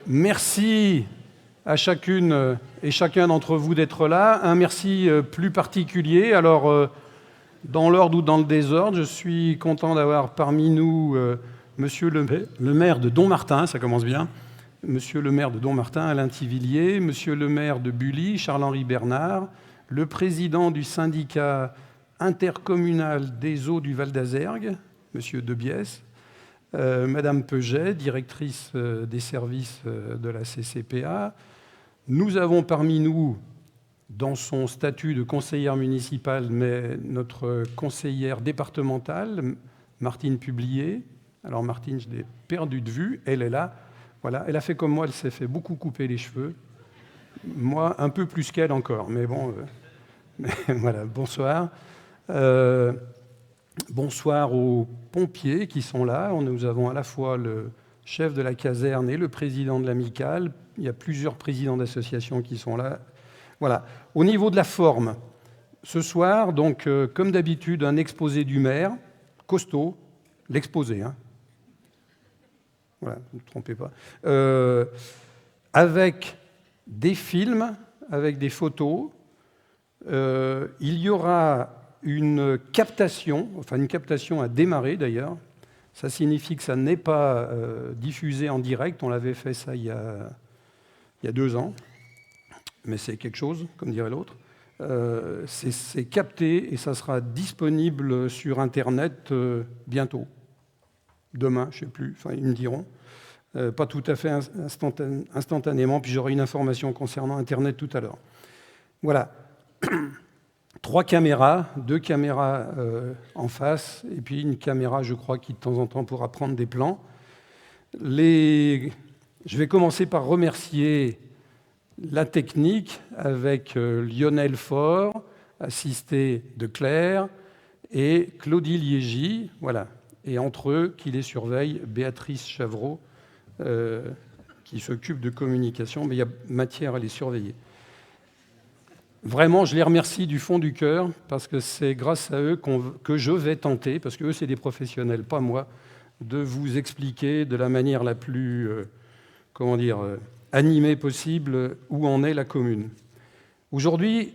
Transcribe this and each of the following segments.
Merci à chacune et chacun d'entre vous d'être là. Un merci plus particulier. Alors, dans l'ordre ou dans le désordre, je suis content d'avoir parmi nous Monsieur le maire de Dommartin, ça commence bien, Monsieur le maire de Dommartin, Alain Thivillier, Monsieur le maire de Bully, Charles-Henri Bernard, le président du syndicat intercommunal des eaux du Val d'Azergue, Monsieur Debiès, Madame Peuget, directrice des services de la CCPA. Nous avons parmi nous, dans son statut de conseillère municipale, mais notre conseillère départementale, Martine Publier. Alors Martine, je l'ai perdue de vue, elle est là. Voilà, elle a fait comme moi, elle s'est fait beaucoup couper les cheveux. Moi, un peu plus qu'elle encore, mais bon, voilà, bonsoir. Bonsoir aux pompiers qui sont là. Nous avons à la fois le chef de la caserne et le président de l'amicale. Il y a plusieurs présidents d'associations qui sont là. Voilà. Au niveau de la forme, ce soir, donc, comme d'habitude, un exposé du maire, costaud, l'exposé, hein. Voilà, ne vous trompez pas. Avec des films, avec des photos. Il y aura une captation a démarré d'ailleurs. Ça signifie que ça n'est pas diffusé en direct. On l'avait fait ça il y a 2 ans. Mais c'est quelque chose, comme dirait l'autre. C'est capté et ça sera disponible sur Internet bientôt. Demain, je ne sais plus, enfin ils me diront. Pas tout à fait instantanément, puis j'aurai une information concernant Internet tout à l'heure. Voilà. 3 caméras, 2 caméras en face, et puis une caméra, je crois, qui de temps en temps pourra prendre des plans. Je vais commencer par remercier la technique avec Lionel Faure, assisté de Claire, et Claudie Liégy, voilà. Et entre eux, qui les surveille, Béatrice Chavreau, qui s'occupe de communication, mais il y a matière à les surveiller. Vraiment, je les remercie du fond du cœur, parce que c'est grâce à eux que je vais tenter, parce qu'eux, c'est des professionnels, pas moi, de vous expliquer de la manière la plus, animée possible où en est la commune. Aujourd'hui,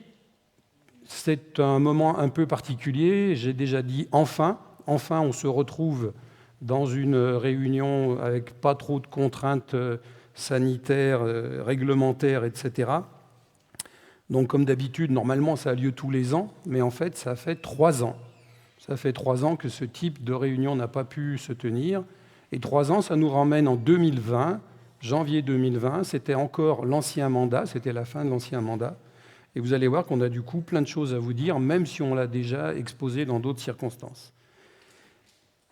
c'est un moment un peu particulier. J'ai déjà dit enfin, on se retrouve dans une réunion avec pas trop de contraintes sanitaires, réglementaires, etc. Donc, comme d'habitude, normalement, ça a lieu tous les ans, mais en fait, ça fait 3 ans. Ça fait 3 ans que ce type de réunion n'a pas pu se tenir. Et 3 ans, ça nous ramène en 2020, janvier 2020. C'était encore l'ancien mandat, c'était la fin de l'ancien mandat. Et vous allez voir qu'on a du coup plein de choses à vous dire, même si on l'a déjà exposé dans d'autres circonstances.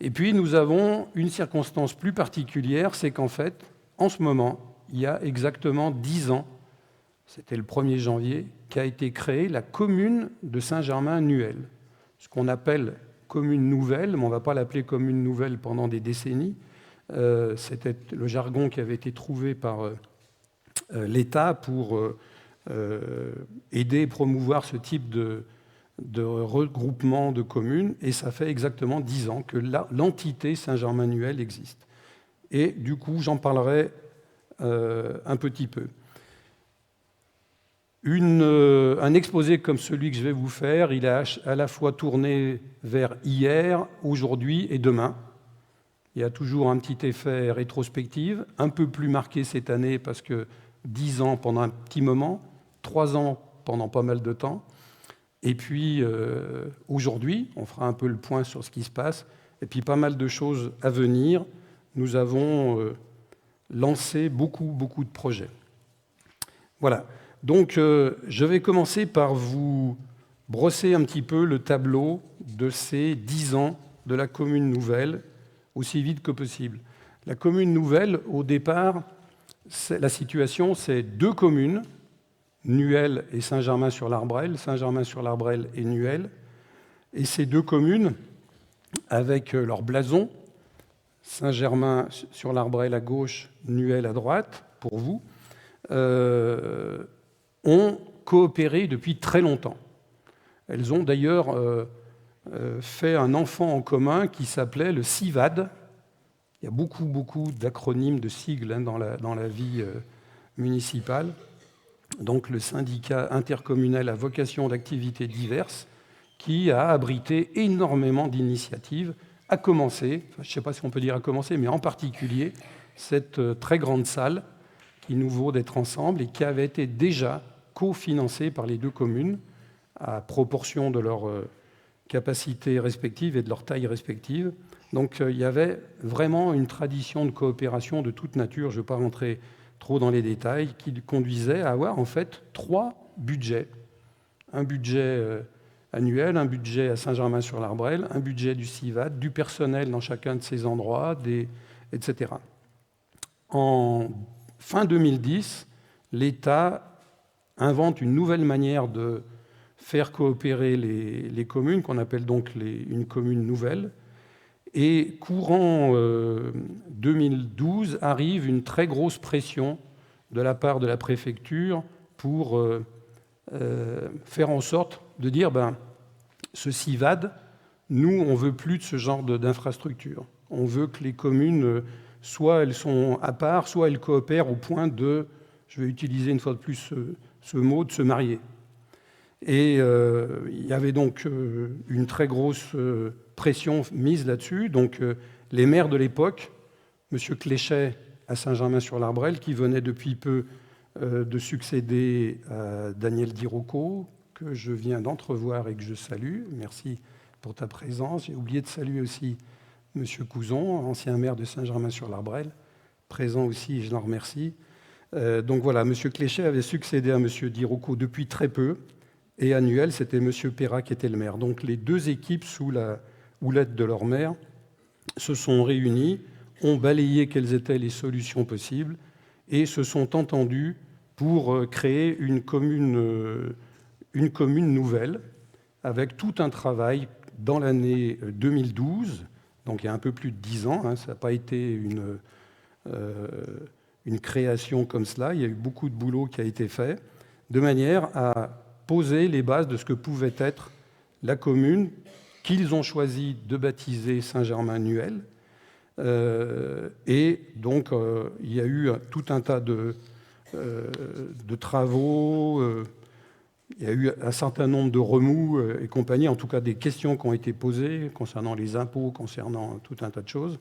Et puis, nous avons une circonstance plus particulière, c'est qu'en fait, en ce moment, il y a exactement 10 ans, c'était le 1er janvier, qu'a été créée la commune de Saint-Germain-Nuel. Ce qu'on appelle commune nouvelle, mais on ne va pas l'appeler commune nouvelle pendant des décennies. C'était le jargon qui avait été trouvé par l'État pour aider et promouvoir ce type de regroupement de communes. Et ça fait exactement 10 ans que l'entité Saint-Germain-Nuel existe. Et du coup, j'en parlerai un petit peu. Un exposé comme celui que je vais vous faire, il est à la fois tourné vers hier, aujourd'hui et demain. Il y a toujours un petit effet rétrospectif, un peu plus marqué cette année parce que 10 ans pendant un petit moment, 3 ans pendant pas mal de temps. Et puis aujourd'hui, on fera un peu le point sur ce qui se passe, et puis pas mal de choses à venir. Nous avons lancé beaucoup de projets. Voilà. Donc, je vais commencer par vous brosser un petit peu le tableau de ces 10 ans de la commune nouvelle, aussi vite que possible. La commune nouvelle, au départ, la situation, c'est 2 communes, Nuel et Saint-Germain-sur-l'Arbrelle, Saint-Germain-sur-l'Arbrelle et Nuel. Et ces 2 communes, avec leur blason, Saint-Germain-sur-l'Arbrelle à gauche, Nuel à droite, pour vous, ont coopéré depuis très longtemps. Elles ont d'ailleurs fait un enfant en commun qui s'appelait le CIVAD, Il y a beaucoup d'acronymes, de sigles dans la vie municipale. Donc le syndicat intercommunal à vocation d'activités diverses, qui a abrité énormément d'initiatives, à commencer, je ne sais pas si on peut dire à commencer, mais en particulier cette très grande salle qui nous vaut d'être ensemble et qui avait été déjà cofinancée par les deux communes à proportion de leurs capacités respectives et de leur taille respective. Donc il y avait vraiment une tradition de coopération de toute nature, je ne vais pas rentrer trop dans les détails, qui conduisait à avoir en fait 3 budgets. Un budget annuel, un budget à Saint-Germain-sur-l'Arbrelle, un budget du CIVAD, du personnel dans chacun de ces endroits, etc. En fin 2010, l'État invente une nouvelle manière de faire coopérer les communes, qu'on appelle donc une commune nouvelle. Et courant 2012, arrive une très grosse pression de la part de la préfecture pour faire en sorte de dire ce CIVAD, nous, on ne veut plus de ce genre d'infrastructure. On veut que les communes, soit elles sont à part, soit elles coopèrent au point de, je vais utiliser une fois de plus ce mot, de se marier. Et il y avait donc une très grosse pression mise là-dessus. Donc les maires de l'époque, M. Cléchet à Saint-Germain-sur-l'Arbrelle, qui venait depuis peu de succéder à Daniel Di Rocco, que je viens d'entrevoir et que je salue. Merci pour ta présence. J'ai oublié de saluer aussi M. Couzon, ancien maire de Saint-Germain-sur-l'Arbrelle, présent aussi, et je l'en remercie. Donc voilà, M. Cléchet avait succédé à M. Di Rocco depuis très peu, et annuel, c'était M. Perra qui était le maire. Donc les deux équipes, sous la houlette de leur maire, se sont réunies, ont balayé quelles étaient les solutions possibles, et se sont entendues pour créer une commune nouvelle, avec tout un travail dans l'année 2012, donc il y a un peu plus de 10 ans, ça n'a pas été une création comme cela, il y a eu beaucoup de boulot qui a été fait, de manière à poser les bases de ce que pouvait être la commune qu'ils ont choisi de baptiser Saint-Germain-Nuel. Et donc, il y a eu tout un tas de travaux, il y a eu un certain nombre de remous et compagnie, en tout cas des questions qui ont été posées concernant les impôts, concernant tout un tas de choses.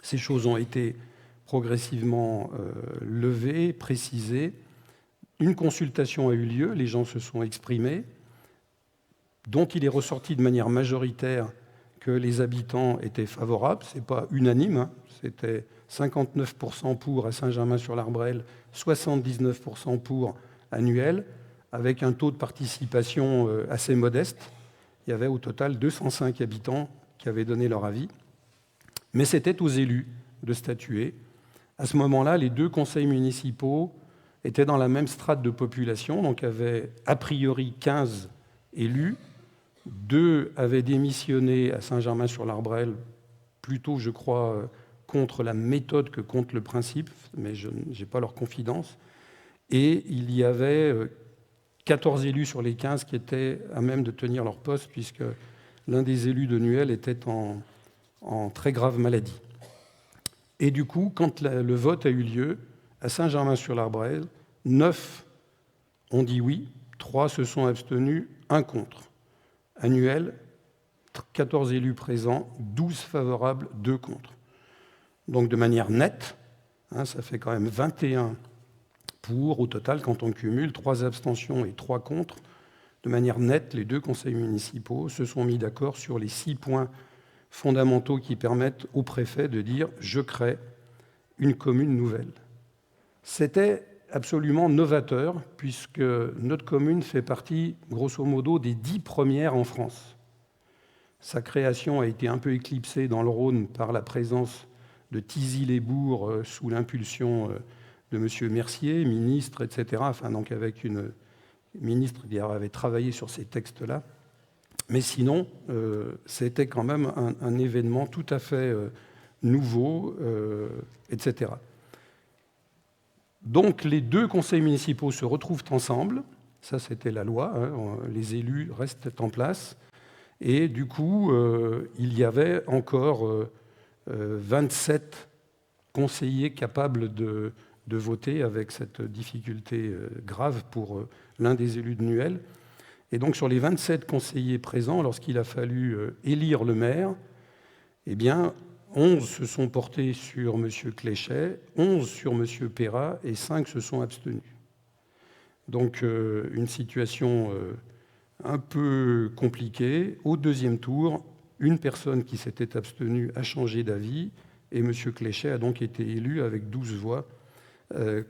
Ces choses ont été progressivement levées, précisées. Une consultation a eu lieu, les gens se sont exprimés, dont il est ressorti de manière majoritaire que les habitants étaient favorables. Ce n'est pas unanime, c'était 59% pour à Saint-Germain-sur-l'Arbrelle, 79% pour Annuel, avec un taux de participation assez modeste. Il y avait au total 205 habitants qui avaient donné leur avis. Mais c'était aux élus de statuer. À ce moment-là, les deux conseils municipaux étaient dans la même strate de population, donc avaient a priori 15 élus. 2 avaient démissionné à Saint-Germain-sur-l'Arbrelle, plutôt, je crois, contre la méthode que contre le principe, mais je n'ai pas leur confidence. Et il y avait 14 élus sur les 15 qui étaient à même de tenir leur poste, puisque l'un des élus de Nuel était en très grave maladie. Et du coup, quand le vote a eu lieu, à Saint-Germain-sur-l'Arbrelle, 9 ont dit oui, 3 se sont abstenus, 1 contre. Annuel, 14 élus présents, 12 favorables, 2 contre. Donc de manière nette, ça fait quand même 21 pour, au total, quand on cumule 3 abstentions et 3 contre, de manière nette, les deux conseils municipaux se sont mis d'accord sur les 6 points fondamentaux qui permettent au préfet de dire « je crée une commune nouvelle ». C'était absolument novateur, puisque notre commune fait partie, grosso modo, des 10 premières en France. Sa création a été un peu éclipsée dans le Rhône par la présence de Thizy-les-Bourgs sous l'impulsion de M. Mercier, ministre, etc., donc avec une ministre qui avait travaillé sur ces textes-là. Mais sinon, c'était quand même un événement tout à fait nouveau, etc. Donc les deux conseils municipaux se retrouvent ensemble, ça c'était la loi, les élus restent en place, et du coup il y avait encore 27 conseillers capables de voter avec cette difficulté grave pour l'un des élus de Nuel. Et donc sur les 27 conseillers présents, lorsqu'il a fallu élire le maire, eh bien, 11 se sont portés sur M. Cléchet, 11 sur M. Perrat et 5 se sont abstenus. Donc une situation un peu compliquée. Au deuxième tour, une personne qui s'était abstenue a changé d'avis et M. Cléchet a donc été élu avec 12 voix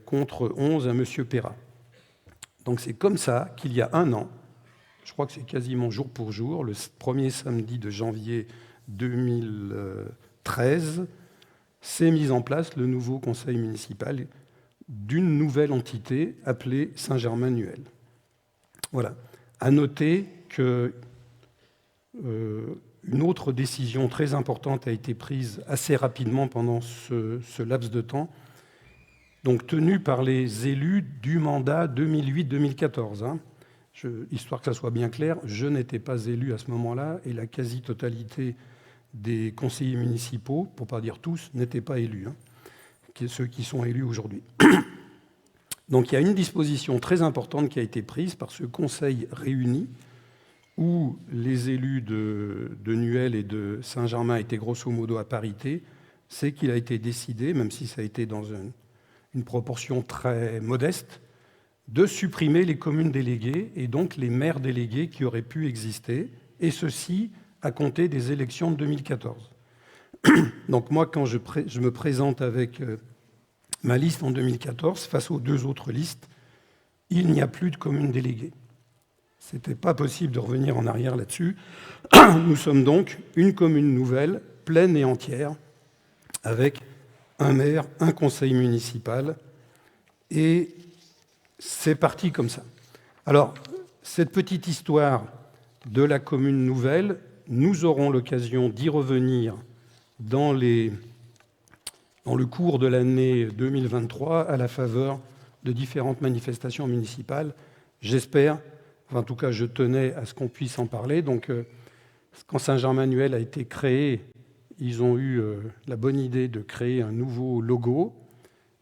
contre 11 à M. Perrat. Donc c'est comme ça qu'il y a un an, je crois que c'est quasiment jour pour jour, le premier samedi de janvier 2013, s'est mis en place le nouveau conseil municipal d'une nouvelle entité appelée Saint-Germain-Nuel. Voilà. À noter que une autre décision très importante a été prise assez rapidement pendant ce laps de temps, donc tenue par les élus du mandat 2008-2014. Hein. Histoire que ça soit bien clair, je n'étais pas élu à ce moment-là et la quasi-totalité des conseillers municipaux, pour ne pas dire tous, n'étaient pas élus, hein, ceux qui sont élus aujourd'hui. Donc il y a une disposition très importante qui a été prise par ce conseil réuni où les élus de Nuel et de Saint-Germain étaient grosso modo à parité, c'est qu'il a été décidé, même si ça a été dans une proportion très modeste, de supprimer les communes déléguées et donc les maires délégués qui auraient pu exister, et ceci à compter des élections de 2014. Donc moi, quand je me présente avec ma liste en 2014, face aux deux autres listes, il n'y a plus de communes déléguées. Ce n'était pas possible de revenir en arrière là-dessus. Nous sommes donc une commune nouvelle, pleine et entière, avec un maire, un conseil municipal, et c'est parti comme ça. Alors, cette petite histoire de la commune nouvelle, nous aurons l'occasion d'y revenir dans le cours de l'année 2023 à la faveur de différentes manifestations municipales. J'espère, enfin, en tout cas je tenais à ce qu'on puisse en parler. Donc, quand Saint-Germain-Nuel a été créé, ils ont eu la bonne idée de créer un nouveau logo.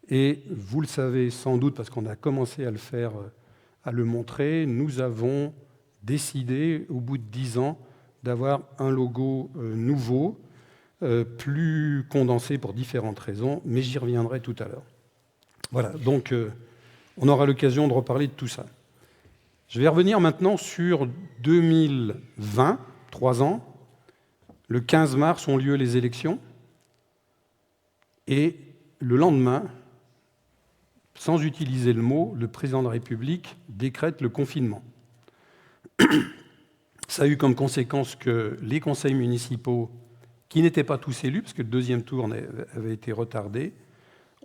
Et vous le savez sans doute, parce qu'on a commencé à le faire, à le montrer, nous avons décidé, au bout de 10 ans, d'avoir un logo nouveau, plus condensé pour différentes raisons, mais j'y reviendrai tout à l'heure. Voilà, donc on aura l'occasion de reparler de tout ça. Je vais revenir maintenant sur 2020, 3 ans. Le 15 mars ont lieu les élections, et le lendemain, sans utiliser le mot, le président de la République décrète le confinement. Ça a eu comme conséquence que les conseils municipaux, qui n'étaient pas tous élus, parce que le deuxième tour avait été retardé,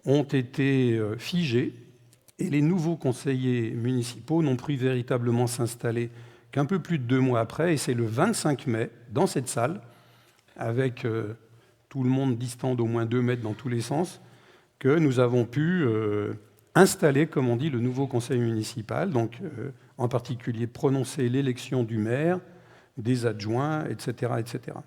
ont été figés, et les nouveaux conseillers municipaux n'ont pu véritablement s'installer qu'un peu plus de 2 mois après, et c'est le 25 mai, dans cette salle, avec tout le monde distant d'au moins 2 mètres dans tous les sens, que nous avons pu installer, comme on dit, le nouveau conseil municipal, donc en particulier prononcer l'élection du maire, des adjoints, etc., etc.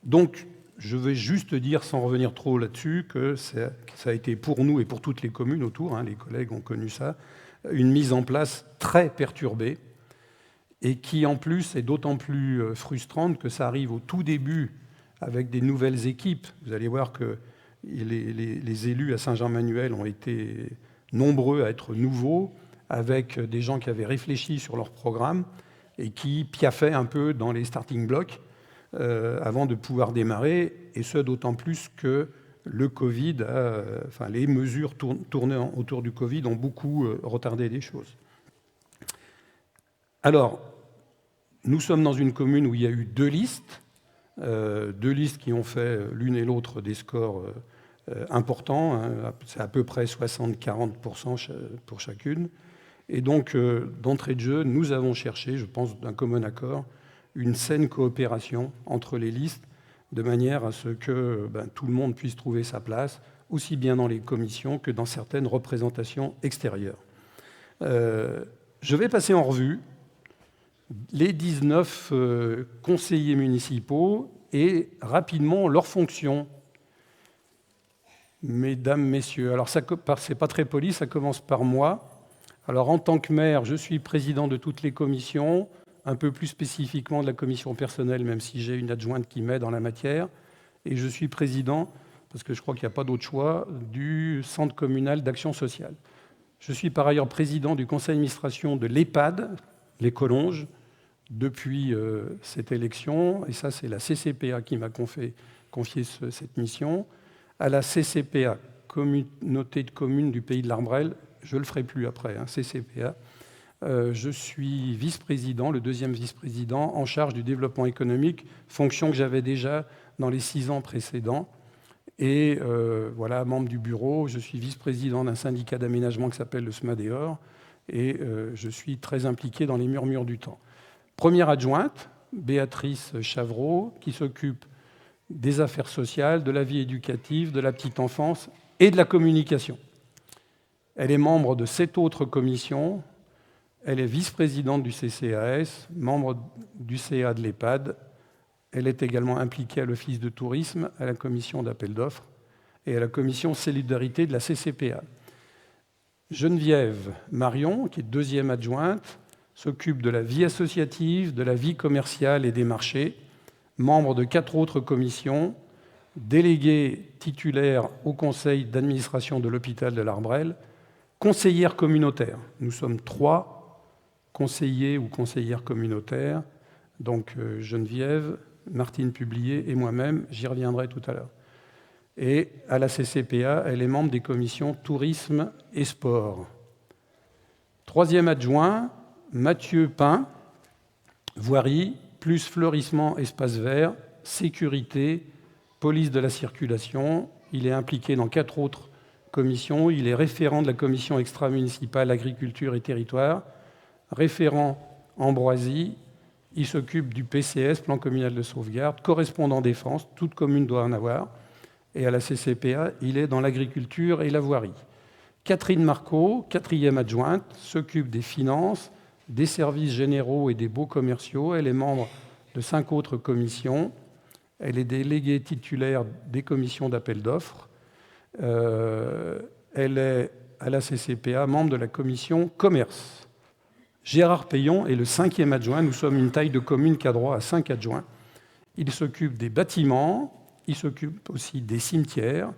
Donc, je vais juste dire, sans revenir trop là-dessus, que ça a été pour nous et pour toutes les communes autour, hein, les collègues ont connu ça, une mise en place très perturbée et qui, en plus, est d'autant plus frustrante que ça arrive au tout début avec des nouvelles équipes. Vous allez voir que les élus à Saint-Germain-Nuel ont été nombreux à être nouveaux, avec des gens qui avaient réfléchi sur leur programme et qui piaffaient un peu dans les starting blocks avant de pouvoir démarrer, et ce d'autant plus que le Covid, les mesures tournées autour du Covid ont beaucoup retardé les choses. Alors, nous sommes dans une commune où il y a eu 2 listes, qui ont fait l'une et l'autre des scores importants, hein, c'est à peu près 60-40% pour chacune. Et donc, d'entrée de jeu, nous avons cherché, je pense d'un commun accord, une saine coopération entre les listes, de manière à ce que tout le monde puisse trouver sa place, aussi bien dans les commissions que dans certaines représentations extérieures. Je vais passer en revue les 19 conseillers municipaux et rapidement leurs fonctions Mesdames, Messieurs, alors c'est pas très poli, ça commence par moi. Alors en tant que maire, je suis président de toutes les commissions, un peu plus spécifiquement de la commission personnelle, même si j'ai une adjointe qui m'aide en la matière. Et je suis président, parce que je crois qu'il n'y a pas d'autre choix, du Centre communal d'action sociale. Je suis par ailleurs président du conseil d'administration de l'EHPAD, les Collonges, depuis cette élection. Et ça, c'est la CCPA qui m'a confié cette mission. À la CCPA, Communauté de communes du Pays de l'Arbrel, je ne le ferai plus après, CCPA. Je suis vice-président, le deuxième vice-président, en charge du développement économique, fonction que j'avais déjà dans les 6 ans précédents. Et voilà, membre du bureau, je suis vice-président d'un syndicat d'aménagement qui s'appelle le SMADEOR, et je suis très impliqué dans les murmures du temps. Première adjointe, Béatrice Chavreau, qui s'occupe des affaires sociales, de la vie éducative, de la petite enfance et de la communication. Elle est membre de 7 autres commissions. Elle est vice-présidente du CCAS, membre du CA de l'EHPAD. Elle est également impliquée à l'Office de tourisme, à la commission d'appel d'offres et à la commission solidarité de la CCPA. Geneviève Marion, qui est deuxième adjointe, s'occupe de la vie associative, de la vie commerciale et des marchés, membre de 4 autres commissions, déléguée titulaire au conseil d'administration de l'hôpital de l'Arbrel, conseillère communautaire. Nous sommes 3 conseillers ou conseillères communautaires, donc Geneviève, Martine Publier et moi-même, j'y reviendrai tout à l'heure. Et à la CCPA, elle est membre des commissions tourisme et sport. Troisième adjoint, Mathieu Pin, voirie, plus fleurissement, espace vert, sécurité, police de la circulation. Il est impliqué dans 4 autres commissions. Il est référent de la commission extra-municipale agriculture et territoire, référent Ambroisie. Il s'occupe du PCS, plan communal de sauvegarde, correspondant défense, toute commune doit en avoir. Et à la CCPA, il est dans l'agriculture et la voirie. Catherine Marcot, 4e adjointe, s'occupe des finances, des services généraux et des baux commerciaux. Elle est membre de 5 autres commissions. Elle est déléguée titulaire des commissions d'appel d'offres. Elle est, à la CCPA, membre de la commission commerce. Gérard Payon est le 5e adjoint. Nous sommes une taille de commune qui a droit à 5 adjoints. Il s'occupe des bâtiments, il s'occupe aussi des cimetières,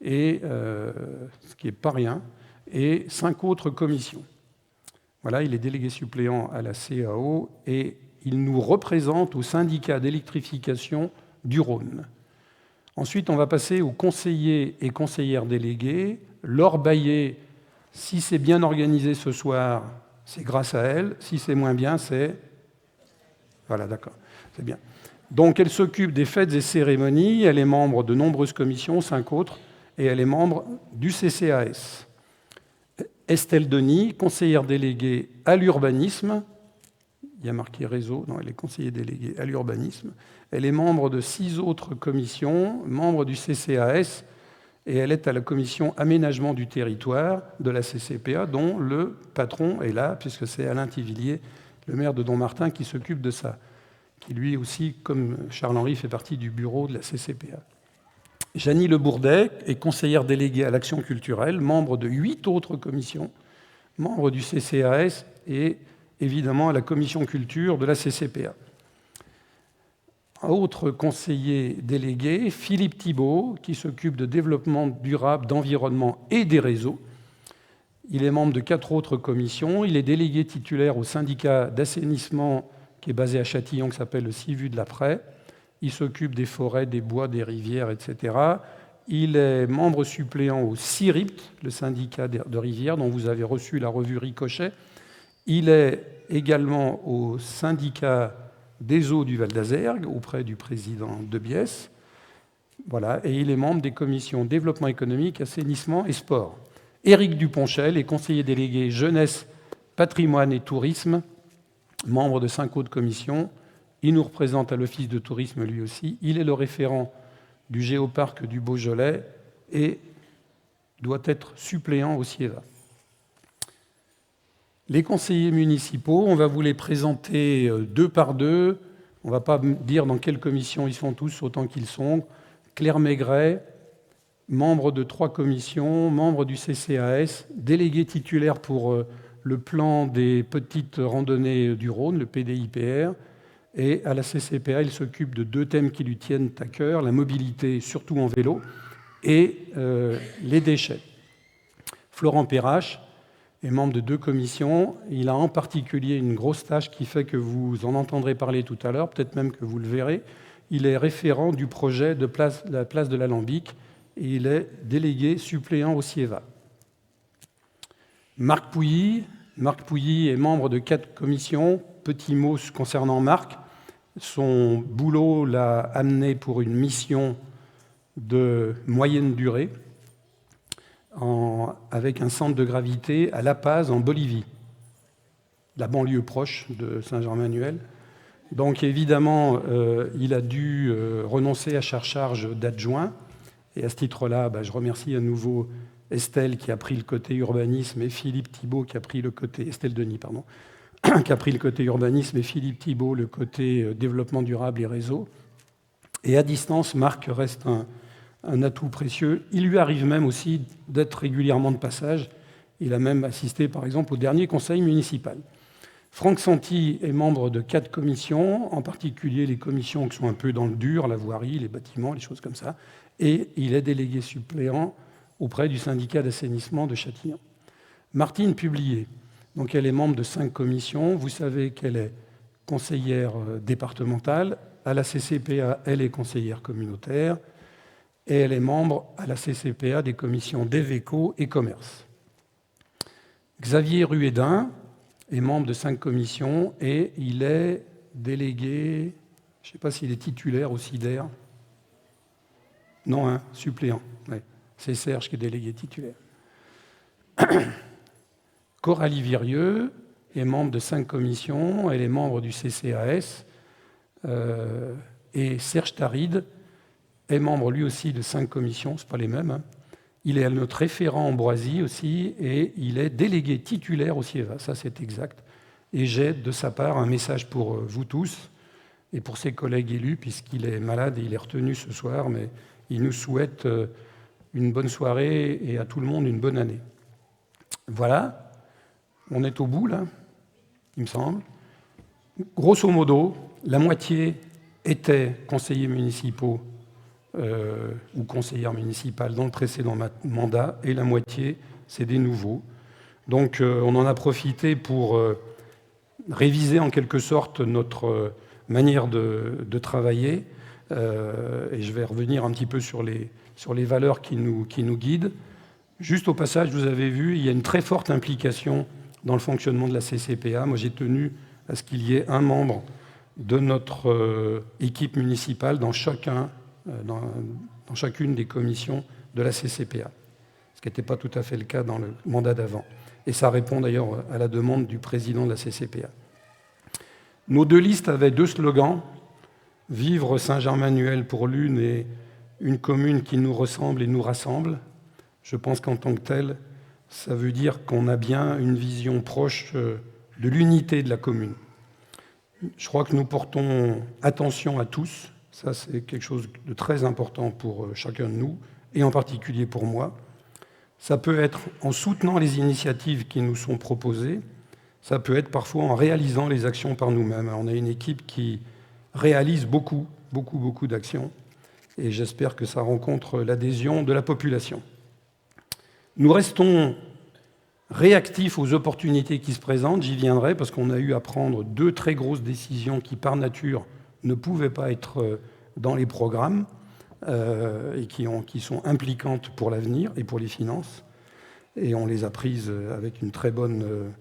et, ce qui n'est pas rien, et 5 autres commissions. Voilà, il est délégué suppléant à la CAO et il nous représente au syndicat d'électrification du Rhône. Ensuite, on va passer aux conseillers et conseillères délégués. Laure Baillet, si c'est bien organisé ce soir, c'est grâce à elle. Si c'est moins bien, c'est... Voilà, d'accord, c'est bien. Donc, elle s'occupe des fêtes et cérémonies. Elle est membre de nombreuses commissions, 5 autres, et elle est membre du CCAS. Estelle Denis, conseillère déléguée à l'urbanisme. Il y a marqué réseau, non, elle est conseillère déléguée à l'urbanisme. Elle est membre de 6 autres commissions, membre du CCAS, et elle est à la commission aménagement du territoire de la CCPA, dont le patron est là, puisque c'est Alain Thivillier, le maire de Dommartin, qui s'occupe de ça, qui lui aussi, comme Charles-Henri, fait partie du bureau de la CCPA. Janie Le Bourdet est conseillère déléguée à l'action culturelle, membre de 8 autres commissions, membre du CCAS et évidemment à la commission culture de la CCPA. Autre conseiller délégué, Philippe Thibault, qui s'occupe de développement durable, d'environnement et des réseaux. Il est membre de 4 autres commissions. Il est délégué titulaire au syndicat d'assainissement qui est basé à Châtillon, qui s'appelle le CIVU de l'Après. Il s'occupe des forêts, des bois, des rivières, etc. Il est membre suppléant au CIRIPT, le syndicat de rivières, dont vous avez reçu la revue Ricochet. Il est également au syndicat des eaux du Val d'Azergue, auprès du président de Biès. Voilà, et il est membre des commissions développement économique, assainissement et sport. Éric Duponchel est conseiller délégué jeunesse, patrimoine et tourisme, membre de 5 autres commissions. Il nous représente à l'Office de tourisme lui aussi. Il est le référent du géoparc du Beaujolais et doit être suppléant au CIEVA. Les conseillers municipaux, on va vous les présenter 2 par 2. On ne va pas dire dans quelle commission ils sont tous autant qu'ils sont. Claire Maigret, membre de 3 commissions, membre du CCAS, délégué titulaire pour le plan des petites randonnées du Rhône, le PDIPR, et à la CCPA, il s'occupe de 2 thèmes qui lui tiennent à cœur, la mobilité, surtout en vélo, et les déchets. Florent Perrache est membre de 2 commissions. Il a en particulier une grosse tâche qui fait que vous en entendrez parler tout à l'heure, peut-être même que vous le verrez. Il est référent du projet de la place de l'Alambic et il est délégué suppléant au CIEVA. Marc Pouilly est membre de 4 commissions. Petit mot concernant Marc. Son boulot l'a amené pour une mission de moyenne durée avec un centre de gravité à La Paz, en Bolivie, la banlieue proche de Saint-Germain-en-Laye. Donc évidemment, il a dû renoncer à sa charge d'adjoint. Et à ce titre-là, je remercie à nouveau Estelle qui a pris le côté urbanisme et Philippe Thibault qui a pris le côté... Estelle Denis, pardon, qui a pris le côté urbanisme et Philippe Thibault le côté développement durable et réseau. Et à distance, Marc reste un atout précieux. Il lui arrive même aussi d'être régulièrement de passage. Il a même assisté, par exemple, au dernier conseil municipal. Franck Santi est membre de 4 commissions, en particulier les commissions qui sont un peu dans le dur, la voirie, les bâtiments, les choses comme ça. Et il est délégué suppléant auprès du syndicat d'assainissement de Châtillon. Martine Publier, donc elle est membre de 5 commissions. Vous savez qu'elle est conseillère départementale. À la CCPA, elle est conseillère communautaire. Et elle est membre à la CCPA des commissions Dévéco et Commerce. Xavier Ruédin est membre de 5 commissions et il est délégué, je ne sais pas s'il est titulaire au CIDER. Non, suppléant. Ouais. C'est Serge qui est délégué titulaire. Coralie Virieux est membre de 5 commissions, elle est membre du CCAS. Et Serge Taride est membre lui aussi de 5 commissions, ce ne sont pas les mêmes. Il est notre référent en Boisie aussi et il est délégué titulaire au CIEVA, ça c'est exact. Et j'ai de sa part un message pour vous tous et pour ses collègues élus, puisqu'il est malade et il est retenu ce soir, mais il nous souhaite une bonne soirée et à tout le monde une bonne année. Voilà, on est au bout là, il me semble. Grosso modo, la moitié étaient conseillers municipaux ou conseillères municipales dans le précédent mandat, et la moitié, c'est des nouveaux. Donc on en a profité pour réviser en quelque sorte notre manière de travailler, et je vais revenir un petit peu sur les valeurs qui nous guident. Juste au passage, vous avez vu, il y a une très forte implication dans le fonctionnement de la CCPA. Moi, j'ai tenu à ce qu'il y ait un membre de notre équipe municipale dans chacune des commissions de la CCPA, ce qui n'était pas tout à fait le cas dans le mandat d'avant. Et ça répond d'ailleurs à la demande du président de la CCPA. Nos 2 listes avaient 2 slogans, « Vivre Saint-Germain-en-Laye pour l'une et une commune qui nous ressemble et nous rassemble ». Je pense qu'en tant que tel, ça veut dire qu'on a bien une vision proche de l'unité de la commune. Je crois que nous portons attention à tous. Ça, c'est quelque chose de très important pour chacun de nous, et en particulier pour moi. Ça peut être en soutenant les initiatives qui nous sont proposées. Ça peut être parfois en réalisant les actions par nous-mêmes. On a une équipe qui réalise beaucoup d'actions, et j'espère que ça rencontre l'adhésion de la population. Nous restons réactifs aux opportunités qui se présentent, j'y viendrai, parce qu'on a eu à prendre 2 très grosses décisions qui, par nature, ne pouvaient pas être dans les programmes et qui sont impliquantes pour l'avenir et pour les finances. Et on les a prises avec une très bonne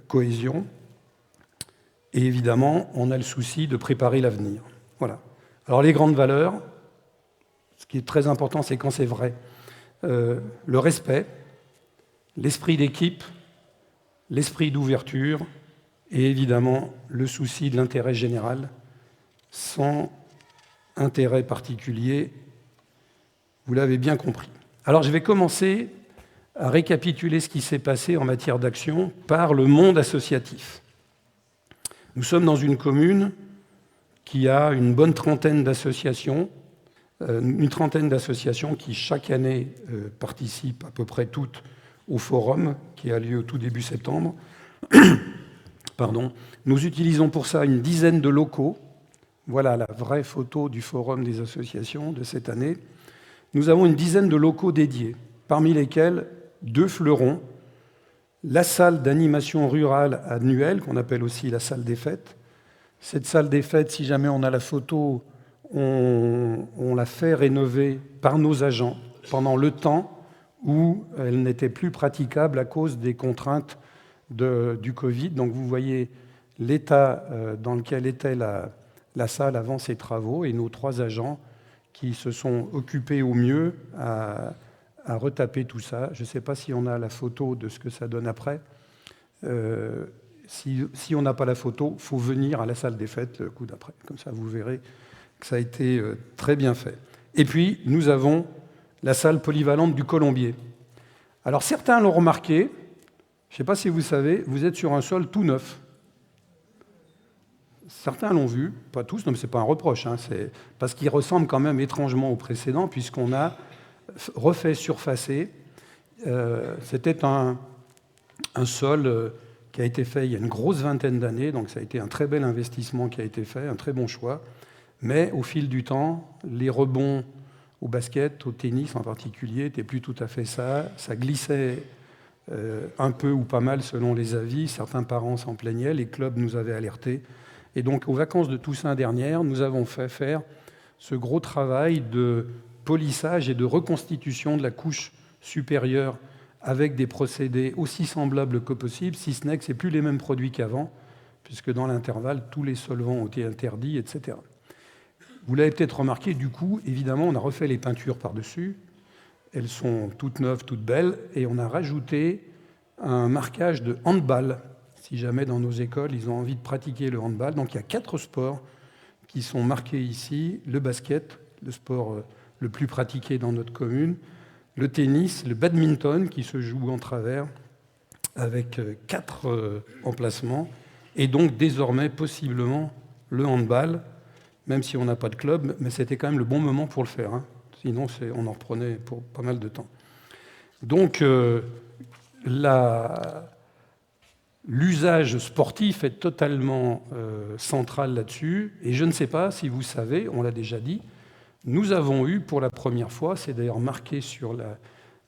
cohésion. Et évidemment, on a le souci de préparer l'avenir. Voilà. Alors les grandes valeurs, ce qui est très important, c'est quand c'est vrai. Le respect, l'esprit d'équipe, l'esprit d'ouverture et évidemment le souci de l'intérêt général, sans intérêt particulier, vous l'avez bien compris. Alors je vais commencer à récapituler ce qui s'est passé en matière d'action par le monde associatif. Nous sommes dans une commune qui a une bonne trentaine d'associations une trentaine d'associations qui, chaque année, participent à peu près toutes au forum qui a lieu au tout début septembre. Pardon. Nous utilisons pour ça une dizaine de locaux. Voilà la vraie photo du forum des associations de cette année. Nous avons une dizaine de locaux dédiés, parmi lesquels 2 fleurons, la salle d'animation rurale annuelle, qu'on appelle aussi la salle des fêtes. Cette salle des fêtes, si jamais on a la photo, on l'a fait rénover par nos agents pendant le temps où elle n'était plus praticable à cause des contraintes du Covid. Donc vous voyez l'état dans lequel était la salle avant ces travaux et nos 3 agents qui se sont occupés au mieux à retaper tout ça. Je ne sais pas si on a la photo de ce que ça donne après. Si on n'a pas la photo, il faut venir à la salle des fêtes le coup d'après. Comme ça, vous verrez que ça a été très bien fait. Et puis, nous avons la salle polyvalente du Colombier. Alors, certains l'ont remarqué. Je ne sais pas si vous savez, vous êtes sur un sol tout neuf. Certains l'ont vu, pas tous, non mais ce n'est pas un reproche, hein, c'est parce qu'il ressemble quand même étrangement au précédent, puisqu'on a refait surfacer. C'était un sol qui a été fait il y a une grosse vingtaine d'années, donc ça a été un très bel investissement qui a été fait, un très bon choix. Mais au fil du temps, les rebonds au basket, au tennis en particulier, n'étaient plus tout à fait ça. Ça glissait un peu ou pas mal selon les avis. Certains parents s'en plaignaient, les clubs nous avaient alertés. Et donc, aux vacances de Toussaint dernière, nous avons fait faire ce gros travail de polissage et de reconstitution de la couche supérieure avec des procédés aussi semblables que possible, si ce n'est que ce n'est plus les mêmes produits qu'avant, puisque dans l'intervalle, tous les solvants ont été interdits, etc. Vous l'avez peut-être remarqué, du coup, évidemment, on a refait les peintures par-dessus. Elles sont toutes neuves, toutes belles, et on a rajouté un marquage de handball, si jamais dans nos écoles, ils ont envie de pratiquer le handball. Donc il y a 4 sports qui sont marqués ici. Le basket, le sport le plus pratiqué dans notre commune. Le tennis, le badminton qui se joue en travers avec 4 emplacements. Et donc désormais, possiblement, le handball, même si on n'a pas de club, mais c'était quand même le bon moment pour le faire. Hein. Sinon, on en reprenait pour pas mal de temps. Donc l'usage sportif est totalement central là-dessus. Et je ne sais pas si vous savez, on l'a déjà dit, nous avons eu pour la première fois, c'est d'ailleurs marqué sur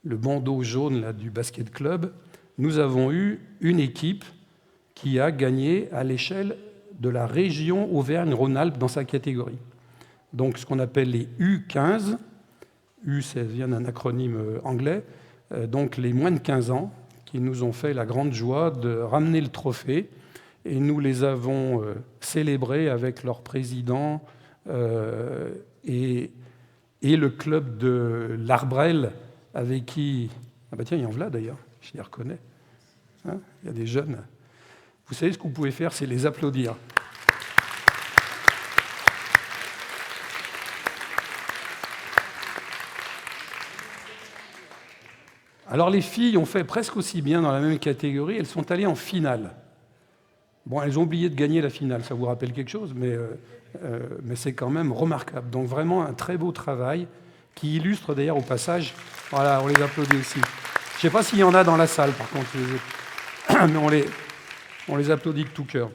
le bandeau jaune là, du basket club, nous avons eu une équipe qui a gagné à l'échelle de la région Auvergne-Rhône-Alpes dans sa catégorie. Donc ce qu'on appelle les U15, U ça vient d'un acronyme anglais, donc les moins de 15 ans, qui nous ont fait la grande joie de ramener le trophée. Et nous les avons célébrés avec leur président et le club de l'Arbrel, avec qui... Ah bah tiens, il y en a d'ailleurs, je les reconnais. Hein, il y a des jeunes. Vous savez ce que vous pouvez faire, c'est les applaudir. Alors les filles ont fait presque aussi bien dans la même catégorie, elles sont allées en finale. Bon, elles ont oublié de gagner la finale, ça vous rappelle quelque chose, mais c'est quand même remarquable. Donc vraiment un très beau travail qui illustre d'ailleurs au passage, voilà, on les applaudit aussi. Je ne sais pas s'il y en a dans la salle par contre, mais on les applaudit de tout cœur.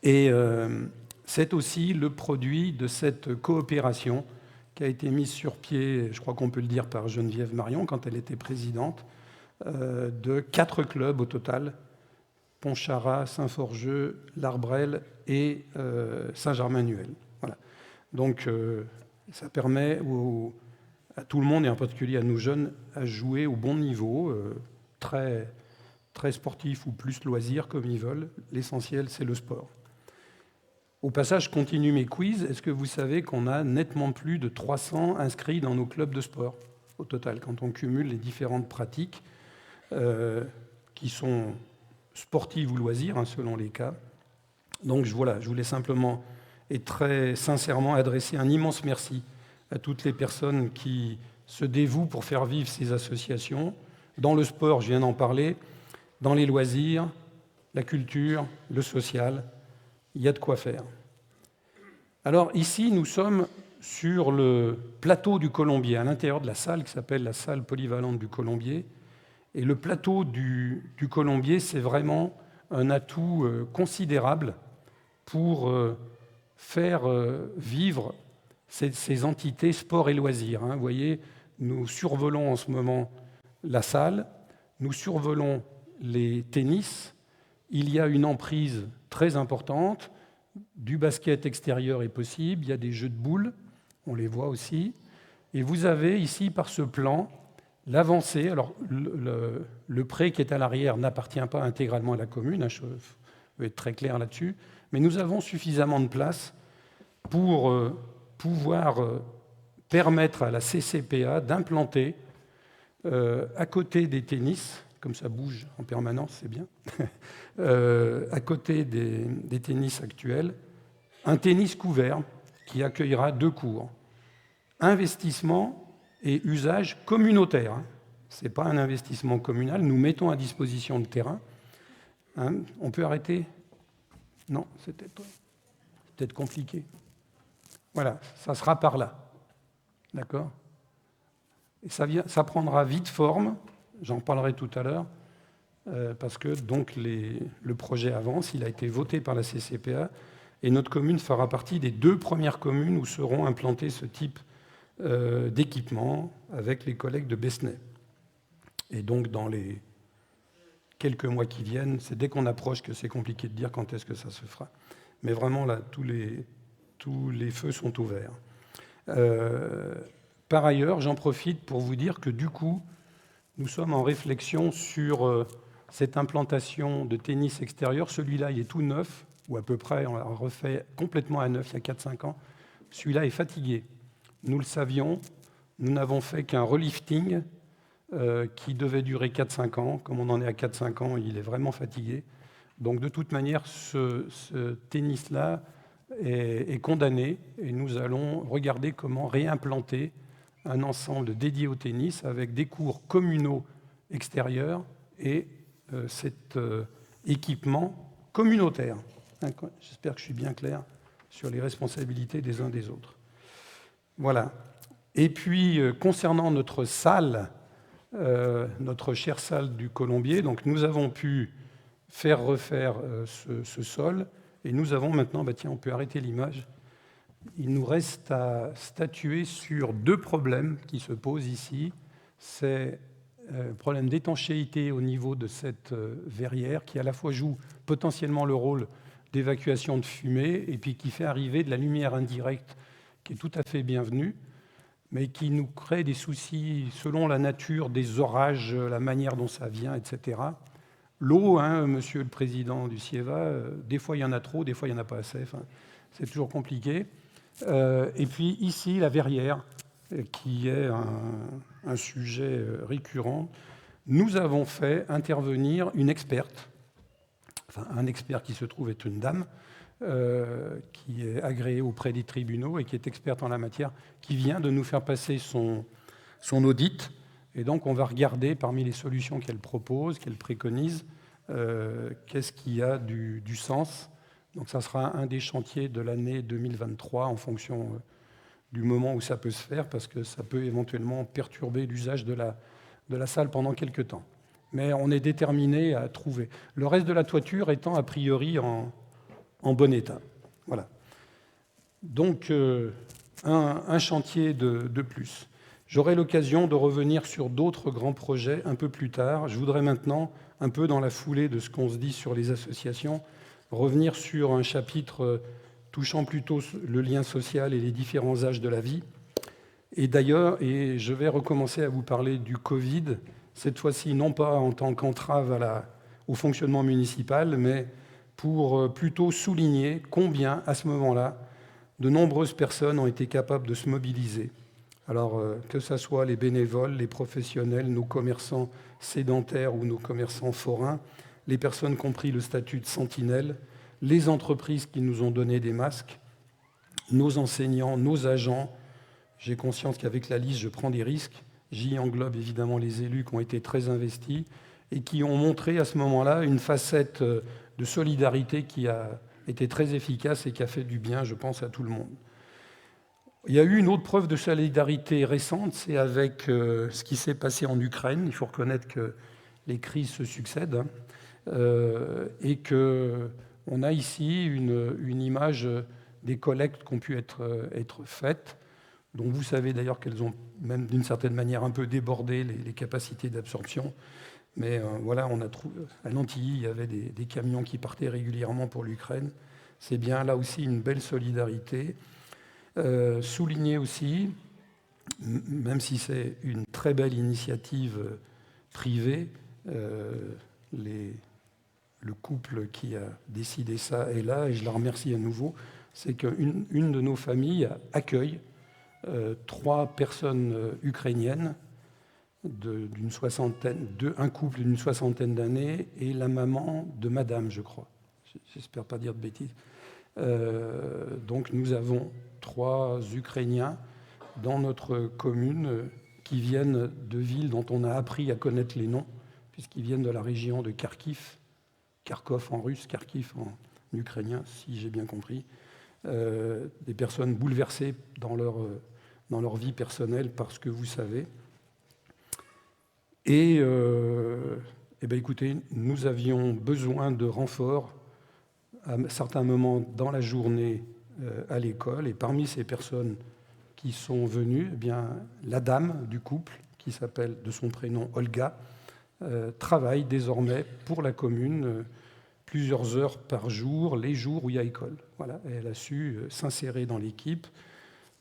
Et c'est aussi le produit de cette coopération qui a été mise sur pied, je crois qu'on peut le dire, par Geneviève Marion, quand elle était présidente, de 4 clubs au total, Pontcharrat, Saint-Forgeux, l'Arbrel et Saint-Germain-Nuel. Voilà. Donc ça permet à tout le monde, et en particulier à nos jeunes, à jouer au bon niveau, très, très sportif ou plus loisir comme ils veulent. L'essentiel, c'est le sport. Au passage, je continue mes quiz. Est-ce que vous savez qu'on a nettement plus de 300 inscrits dans nos clubs de sport au total, quand on cumule les différentes pratiques qui sont sportives ou loisirs, hein, selon les cas. Donc voilà, je voulais simplement et très sincèrement adresser un immense merci à toutes les personnes qui se dévouent pour faire vivre ces associations. Dans le sport, je viens d'en parler, dans les loisirs, la culture, le social, il y a de quoi faire. Alors ici, nous sommes sur le plateau du Colombier, à l'intérieur de la salle qui s'appelle la salle polyvalente du Colombier. Et le plateau du Colombier, c'est vraiment un atout considérable pour faire vivre ces entités sport et loisirs. Vous voyez, nous survolons en ce moment la salle, nous survolons les tennis. Il y a une emprise très importante. Du basket extérieur est possible. Il y a des jeux de boules, on les voit aussi. Et vous avez ici, par ce plan, l'avancée. Alors, le pré qui est à l'arrière n'appartient pas intégralement à la commune, je veux être très clair là-dessus, mais nous avons suffisamment de place pour pouvoir permettre à la CCPA d'implanter à côté des tennis, comme ça bouge en permanence, c'est bien, à côté des tennis actuels, un tennis couvert qui accueillera 2 cours. Investissement et usage communautaire. Ce n'est pas un investissement communal. Nous mettons à disposition le terrain. On peut arrêter? Non, c'est peut-être compliqué. Voilà, ça sera par là. D'accord? Et ça prendra vite forme, j'en parlerai tout à l'heure, parce que donc le projet avance, il a été voté par la CCPA, et notre commune fera partie des 2 premières communes où seront implantés ce type d'équipement avec les collègues de Besnay. Et donc, dans les quelques mois qui viennent, c'est dès qu'on approche que c'est compliqué de dire quand est-ce que ça se fera. Mais vraiment, là, tous les feux sont ouverts. Par ailleurs, j'en profite pour vous dire que du coup, nous sommes en réflexion sur cette implantation de tennis extérieur. Celui-là, il est tout neuf, ou à peu près, on l'a refait complètement à neuf il y a 4-5 ans. Celui-là est fatigué. Nous le savions, nous n'avons fait qu'un relifting qui devait durer 4-5 ans. Comme on en est à 4-5 ans, il est vraiment fatigué. Donc de toute manière, ce tennis-là est condamné et nous allons regarder comment réimplanter un ensemble dédié au tennis avec des cours communaux extérieurs et cet équipement communautaire. J'espère que je suis bien clair sur les responsabilités des uns des autres. Voilà. Et puis, concernant notre salle, notre chère salle du Colombier, donc nous avons pu faire refaire ce sol, et nous avons maintenant, tiens, on peut arrêter l'image, il nous reste à statuer sur 2 problèmes qui se posent ici. C'est le problème d'étanchéité au niveau de cette verrière, qui à la fois joue potentiellement le rôle d'évacuation de fumée, et puis qui fait arriver de la lumière indirecte, qui est tout à fait bienvenue, mais qui nous crée des soucis selon la nature des orages, la manière dont ça vient, etc. L'eau, monsieur le président du CIEVA, des fois il y en a trop, des fois il n'y en a pas assez, c'est toujours compliqué. Et puis ici, la verrière, qui est un sujet récurrent. Nous avons fait intervenir une experte, enfin un expert qui se trouve être une dame, qui est agréée auprès des tribunaux et qui est experte en la matière, qui vient de nous faire passer son audit. Et donc on va regarder parmi les solutions qu'elle propose, qu'elle préconise, qu'est-ce qui a du sens. Donc ça sera un des chantiers de l'année 2023 en fonction du moment où ça peut se faire, parce que ça peut éventuellement perturber l'usage de la salle pendant quelques temps. Mais on est déterminé à trouver. Le reste de la toiture étant a priori en bon état. Voilà. Donc un chantier de plus. J'aurai l'occasion de revenir sur d'autres grands projets un peu plus tard. Je voudrais maintenant, un peu dans la foulée de ce qu'on se dit sur les associations, revenir sur un chapitre touchant plutôt le lien social et les différents âges de la vie. Et d'ailleurs, je vais recommencer à vous parler du Covid, cette fois-ci non pas en tant qu'entrave au fonctionnement municipal, mais pour plutôt souligner combien, à ce moment-là, de nombreuses personnes ont été capables de se mobiliser. Alors, que ce soit les bénévoles, les professionnels, nos commerçants sédentaires ou nos commerçants forains, les personnes qui ont pris le statut de sentinelle, les entreprises qui nous ont donné des masques, nos enseignants, nos agents. J'ai conscience qu'avec la liste, je prends des risques. J'y englobe évidemment les élus qui ont été très investis et qui ont montré à ce moment-là une facette de solidarité qui a été très efficace et qui a fait du bien, je pense, à tout le monde. Il y a eu une autre preuve de solidarité récente, c'est avec ce qui s'est passé en Ukraine. Il faut reconnaître que les crises se succèdent, hein, et qu'on a ici une image des collectes qui ont pu être faites, dont vous savez d'ailleurs qu'elles ont même d'une certaine manière un peu débordé les capacités d'absorption. Mais voilà, on a trouvé, à Nantilly, il y avait des camions qui partaient régulièrement pour l'Ukraine. C'est bien là aussi une belle solidarité. Souligner aussi, même si c'est une très belle initiative privée, le couple qui a décidé ça est là, et je la remercie à nouveau, c'est qu'une de nos familles accueille 3 personnes ukrainiennes d'une soixantaine, un couple d'une soixantaine d'années et la maman de madame, je crois. J'espère pas dire de bêtises. Donc nous avons 3 Ukrainiens dans notre commune qui viennent de villes dont on a appris à connaître les noms, puisqu'ils viennent de la région de Kharkiv, Kharkov en russe, Kharkiv en ukrainien, si j'ai bien compris. Des personnes bouleversées dans leur vie personnelle par ce que vous savez. Et bien, écoutez, nous avions besoin de renforts à certains moments dans la journée à l'école. Et parmi ces personnes qui sont venues, eh bien, la dame du couple, qui s'appelle de son prénom Olga, travaille désormais pour la commune plusieurs heures par jour, les jours où il y a école. Voilà, et elle a su s'insérer dans l'équipe.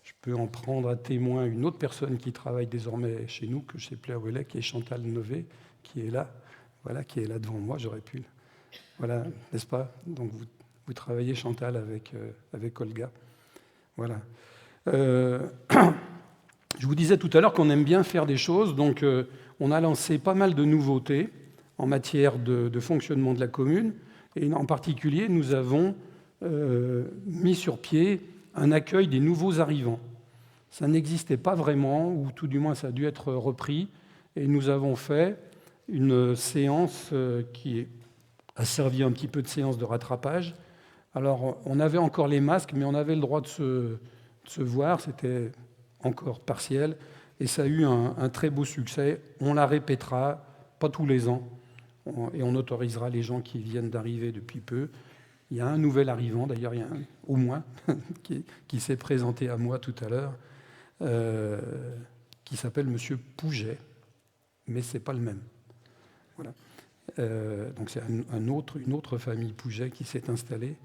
Je peux en prendre à témoin une autre personne qui travaille désormais chez nous, que je ne sais plus à où elle est, qui est Chantal Nové, qui est là, voilà, qui est là devant moi, j'aurais pu. Voilà, n'est-ce pas? Donc vous travaillez, Chantal, avec Olga. Voilà. Je vous disais tout à l'heure qu'on aime bien faire des choses, donc on a lancé pas mal de nouveautés en matière de fonctionnement de la commune, et en particulier, nous avons mis sur pied un accueil des nouveaux arrivants. Ça n'existait pas vraiment, ou tout du moins ça a dû être repris, et nous avons fait une séance qui a servi un petit peu de séance de rattrapage. Alors, on avait encore les masques, mais on avait le droit de se voir, c'était encore partiel, et ça a eu un très beau succès. On la répétera, pas tous les ans, et on autorisera les gens qui viennent d'arriver depuis peu. Il y a un nouvel arrivant, d'ailleurs, il y a un, au moins, qui s'est présenté à moi tout à l'heure, qui s'appelle Monsieur Pouget, mais ce n'est pas le même. Voilà. Donc c'est une autre famille Pouget qui s'est installée.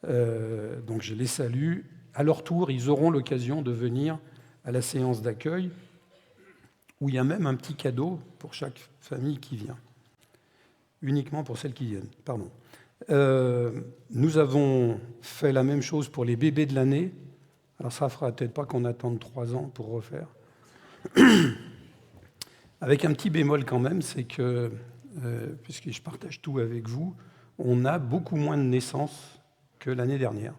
Donc je les salue. À leur tour, ils auront l'occasion de venir à la séance d'accueil, où il y a même un petit cadeau pour chaque famille qui vient. Uniquement pour celles qui viennent, pardon. Nous avons fait la même chose pour les bébés de l'année. Alors ça ne fera peut-être pas qu'on attende 3 ans pour refaire. Avec un petit bémol quand même, c'est que, puisque je partage tout avec vous, on a beaucoup moins de naissances que l'année dernière.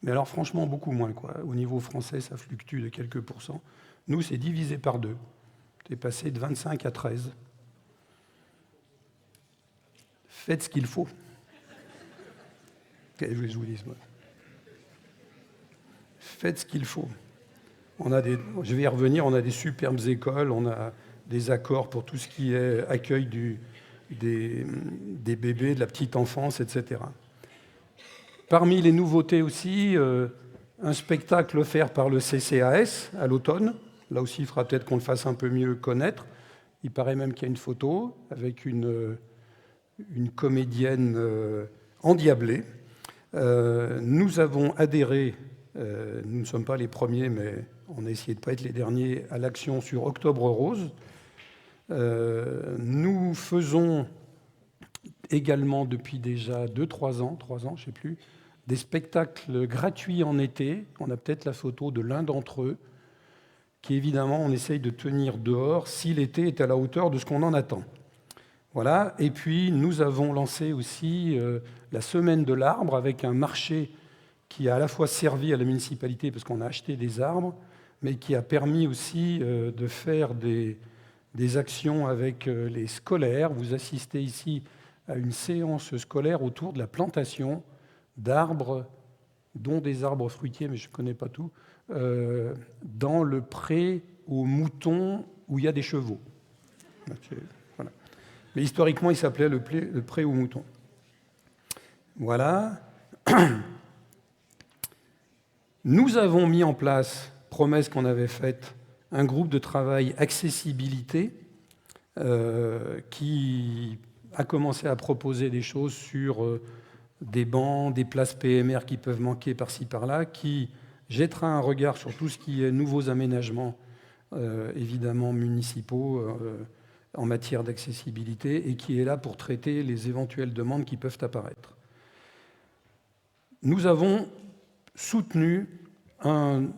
Mais alors franchement, beaucoup moins, quoi. Au niveau français, ça fluctue de quelques pourcents. Nous, c'est divisé par 2. C'est passé de 25 à 13. Faites ce qu'il faut. Qu'est-ce que je vous dis, moi ? Faites ce qu'il faut. Je vais y revenir, on a des superbes écoles, on a des accords pour tout ce qui est accueil des bébés, de la petite enfance, etc. Parmi les nouveautés aussi, un spectacle offert par le CCAS à l'automne. Là aussi, il faudra peut-être qu'on le fasse un peu mieux connaître. Il paraît même qu'il y a une photo avec une comédienne endiablée. Nous avons adhéré, nous ne sommes pas les premiers, mais on a essayé de ne pas être les derniers, à l'action sur Octobre Rose. Nous faisons également depuis déjà 3 ans, je ne sais plus, des spectacles gratuits en été. On a peut-être la photo de l'un d'entre eux, qui évidemment on essaye de tenir dehors si l'été est à la hauteur de ce qu'on en attend. Voilà. Et puis nous avons lancé aussi la semaine de l'arbre avec un marché qui a à la fois servi à la municipalité parce qu'on a acheté des arbres, mais qui a permis aussi de faire des actions avec les scolaires. Vous assistez ici à une séance scolaire autour de la plantation d'arbres, dont des arbres fruitiers, mais je ne connais pas tout, dans le pré aux moutons où il y a des chevaux. Voilà. Mais historiquement, il s'appelait le pré aux moutons. Voilà. Nous avons mis en place, promesse qu'on avait faite, un groupe de travail accessibilité qui a commencé à proposer des choses sur des bancs, des places PMR qui peuvent manquer par-ci par-là, qui jettera un regard sur tout ce qui est nouveaux aménagements, évidemment municipaux, en matière d'accessibilité, et qui est là pour traiter les éventuelles demandes qui peuvent apparaître. Nous avons soutenu une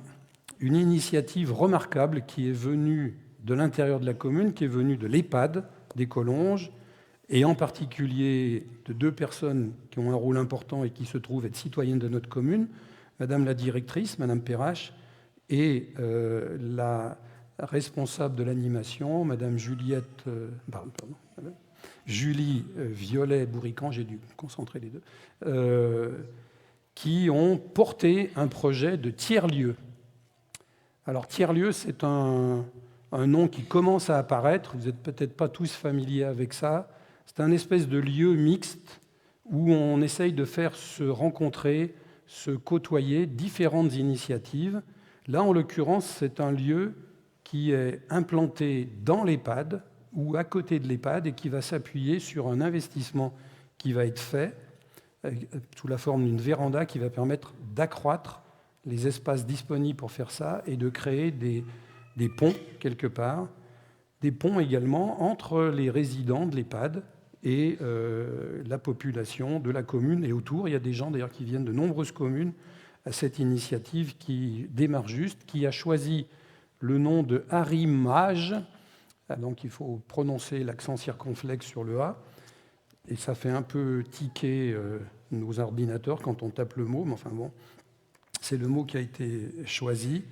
initiative remarquable qui est venue de l'intérieur de la commune, qui est venue de l'EHPAD des Collonges, et en particulier de 2 personnes qui ont un rôle important et qui se trouvent être citoyennes de notre commune, Madame la directrice, Madame Perrache, et la responsable de l'animation, Madame Julie Violet-Bourrican, j'ai dû concentrer les deux, qui ont porté un projet de tiers-lieu. Alors tiers-lieu, c'est un nom qui commence à apparaître, vous n'êtes peut-être pas tous familiers avec ça. C'est un espèce de lieu mixte où on essaye de faire se rencontrer, se côtoyer différentes initiatives. Là, en l'occurrence, c'est un lieu qui est implanté dans l'EHPAD ou à côté de l'EHPAD et qui va s'appuyer sur un investissement qui va être fait sous la forme d'une véranda qui va permettre d'accroître les espaces disponibles pour faire ça et de créer des ponts quelque part, des ponts également entre les résidents de l'EHPAD et la population de la commune et autour. Il y a des gens d'ailleurs qui viennent de nombreuses communes à cette initiative qui démarre juste, qui a choisi le nom de Arrimage, donc il faut prononcer l'accent circonflexe sur le A, et ça fait un peu tiquer nos ordinateurs quand on tape le mot, mais enfin bon, c'est le mot qui a été choisi.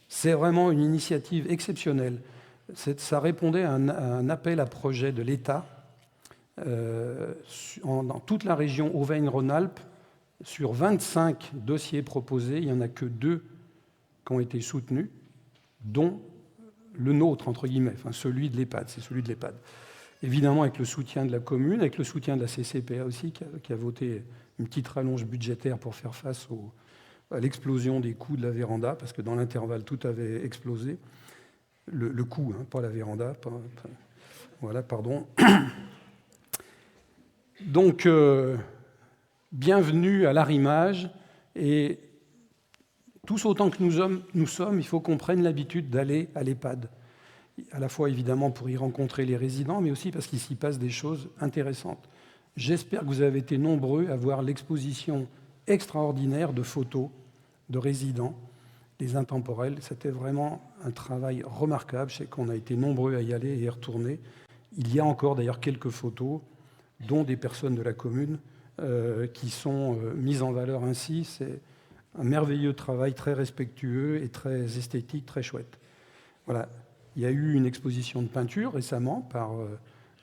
C'est vraiment une initiative exceptionnelle. Ça répondait à un appel à projet de l'État dans toute la région Auvergne-Rhône-Alpes. Sur 25 dossiers proposés, il n'y en a que 2 qui ont été soutenus, dont le nôtre, entre guillemets, enfin celui de l'EHPAD, c'est celui de l'EHPAD. Évidemment avec le soutien de la commune, avec le soutien de la CCPA aussi, qui a voté une petite rallonge budgétaire pour faire face à l'explosion des coûts de la véranda, parce que dans l'intervalle, tout avait explosé. Le coût, hein, pas la véranda. Voilà, pardon. Donc, bienvenue à l'Arrimage, et tous autant que nous sommes, il faut qu'on prenne l'habitude d'aller à l'EHPAD, à la fois évidemment pour y rencontrer les résidents, mais aussi parce qu'il s'y passe des choses intéressantes. J'espère que vous avez été nombreux à voir l'exposition extraordinaire de photos de résidents, les intemporels. C'était vraiment un travail remarquable. Je sais qu'on a été nombreux à y aller et y retourner. Il y a encore d'ailleurs quelques photos, dont des personnes de la commune, qui sont mises en valeur ainsi. C'est un merveilleux travail très respectueux et très esthétique, très chouette. Voilà. Il y a eu une exposition de peinture récemment par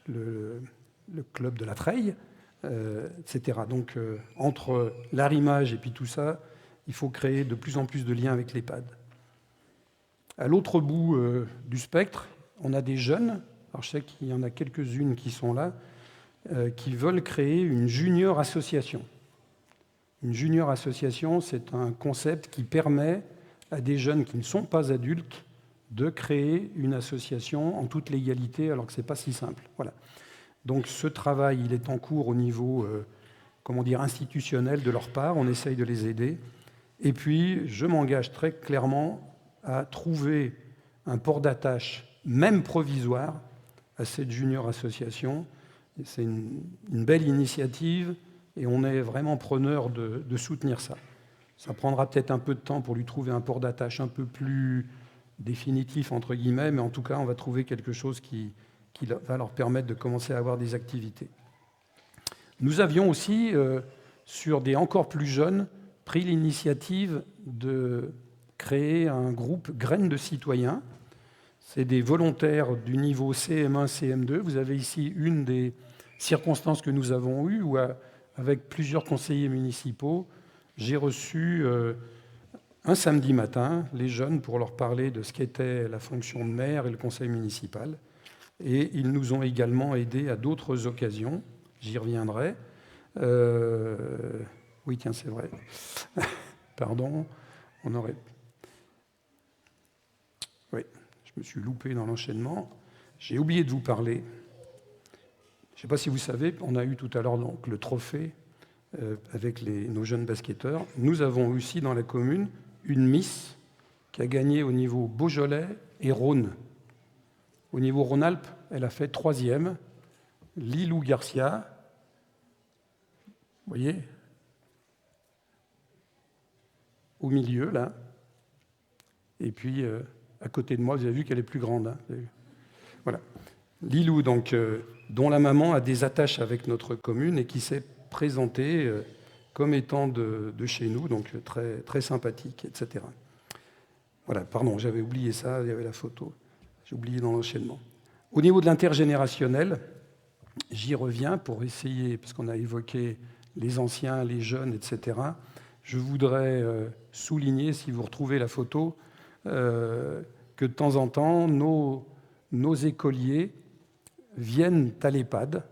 le club de la Treille, etc. Donc, entre l'Arrimage et puis tout ça, il faut créer de plus en plus de liens avec l'EHPAD. À l'autre bout du spectre, on a des jeunes, alors je sais qu'il y en a quelques-unes qui sont là, qui veulent créer une junior association. Une junior association, c'est un concept qui permet à des jeunes qui ne sont pas adultes de créer une association en toute légalité, alors que ce n'est pas si simple. Voilà. Donc ce travail, il est en cours au niveau institutionnel de leur part, on essaye de les aider. Et puis, je m'engage très clairement à trouver un port d'attache, même provisoire, à cette junior association. C'est une belle initiative et on est vraiment preneur de soutenir ça. Ça prendra peut-être un peu de temps pour lui trouver un port d'attache un peu plus définitif, entre guillemets, mais en tout cas, on va trouver quelque chose qui va leur permettre de commencer à avoir des activités. Nous avions aussi, sur des encore plus jeunes, pris l'initiative de créer un groupe Graines de citoyens. C'est des volontaires du niveau CM1, CM2. Vous avez ici une des circonstances que nous avons eues, où avec plusieurs conseillers municipaux, j'ai reçu un samedi matin les jeunes pour leur parler de ce qu'était la fonction de maire et le conseil municipal. Et ils nous ont également aidés à d'autres occasions. J'y reviendrai. Oui, tiens, c'est vrai. Pardon, on aurait... Oui, je me suis loupé dans l'enchaînement. J'ai oublié de vous parler. Je ne sais pas si vous savez, on a eu tout à l'heure donc, le trophée avec nos jeunes basketteurs. Nous avons aussi dans la commune une Miss qui a gagné au niveau Beaujolais et Rhône. Au niveau Rhône-Alpes, elle a fait 3e. Lilou Garcia, vous voyez, au milieu, là. Et puis, à côté de moi, vous avez vu qu'elle est plus grande. Hein, voilà. Lilou, donc, dont la maman a des attaches avec notre commune et qui s'est présentée comme étant de chez nous, donc très, très sympathique, etc. Voilà, pardon, j'avais oublié ça, il y avait la photo. J'ai oublié dans l'enchaînement. Au niveau de l'intergénérationnel, j'y reviens pour essayer, parce qu'on a évoqué les anciens, les jeunes, etc. Je voudrais souligner, si vous retrouvez la photo, que de temps en temps, nos écoliers viennent à l'EHPAD.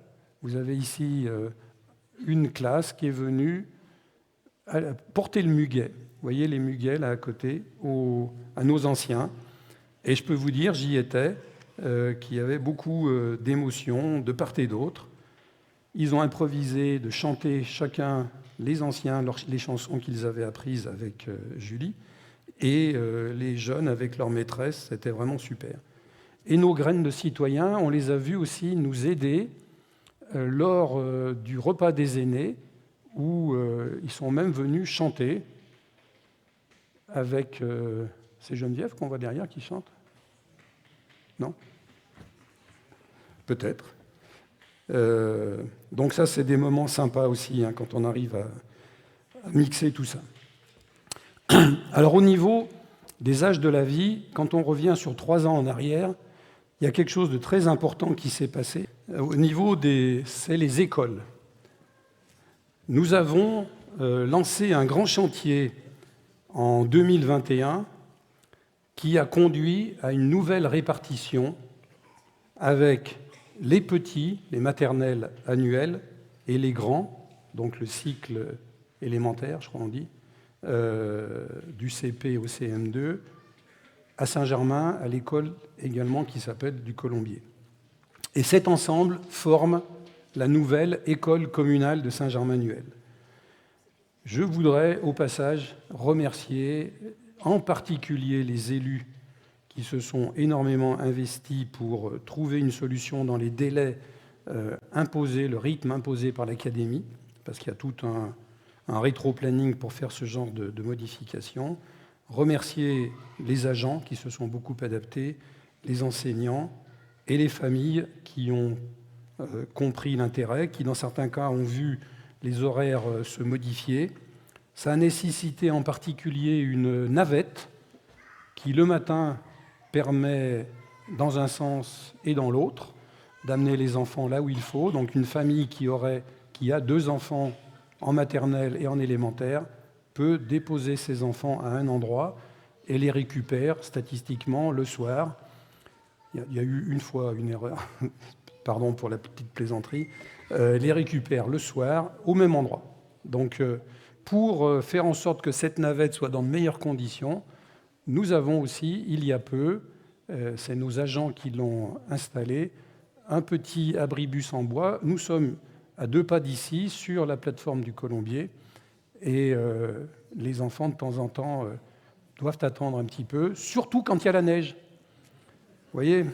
Vous avez ici une classe qui est venue porter le muguet. Vous voyez les muguets là à côté, à nos anciens. Et je peux vous dire, j'y étais, qu'il y avait beaucoup d'émotions de part et d'autre. Ils ont improvisé de chanter chacun, les anciens, les chansons qu'ils avaient apprises avec Julie, et les jeunes avec leur maîtresse, c'était vraiment super. Et nos graines de citoyens, on les a vus aussi nous aider lors du repas des aînés, où ils sont même venus chanter avec... c'est Geneviève qu'on voit derrière qui chante ? Non ? Peut-être. Donc ça, c'est des moments sympas aussi, hein, quand on arrive à mixer tout ça. Alors au niveau des âges de la vie, quand on revient sur 3 ans en arrière, il y a quelque chose de très important qui s'est passé. Au niveau c'est les écoles. Nous avons lancé un grand chantier en 2021 qui a conduit à une nouvelle répartition avec les petits, les maternelles annuelles, et les grands, donc le cycle élémentaire, je crois qu'on dit, du CP au CM2, à Saint-Germain, à l'école également qui s'appelle du Colombier. Et cet ensemble forme la nouvelle école communale de Saint-Germain-Nuel. Je voudrais au passage remercier en particulier les élus qui se sont énormément investis pour trouver une solution dans les délais imposés, le rythme imposé par l'Académie, parce qu'il y a tout un rétro-planning pour faire ce genre de modifications. Remercier les agents qui se sont beaucoup adaptés, les enseignants et les familles qui ont compris l'intérêt, qui dans certains cas ont vu les horaires se modifier. Ça a nécessité en particulier une navette qui le matin permet dans un sens et dans l'autre d'amener les enfants là où il faut. Donc une famille qui a 2 enfants en maternelle et en élémentaire peut déposer ses enfants à un endroit et les récupère statistiquement le soir. Il y a eu une fois une erreur, pardon pour la petite plaisanterie, les récupère le soir au même endroit. Donc pour faire en sorte que cette navette soit dans de meilleures conditions, nous avons aussi, il y a peu, c'est nos agents qui l'ont installé, un petit abribus en bois. Nous sommes à 2 pas d'ici, sur la plateforme du Colombier, et les enfants, de temps en temps, doivent attendre un petit peu, surtout quand il y a la neige. Vous voyez ?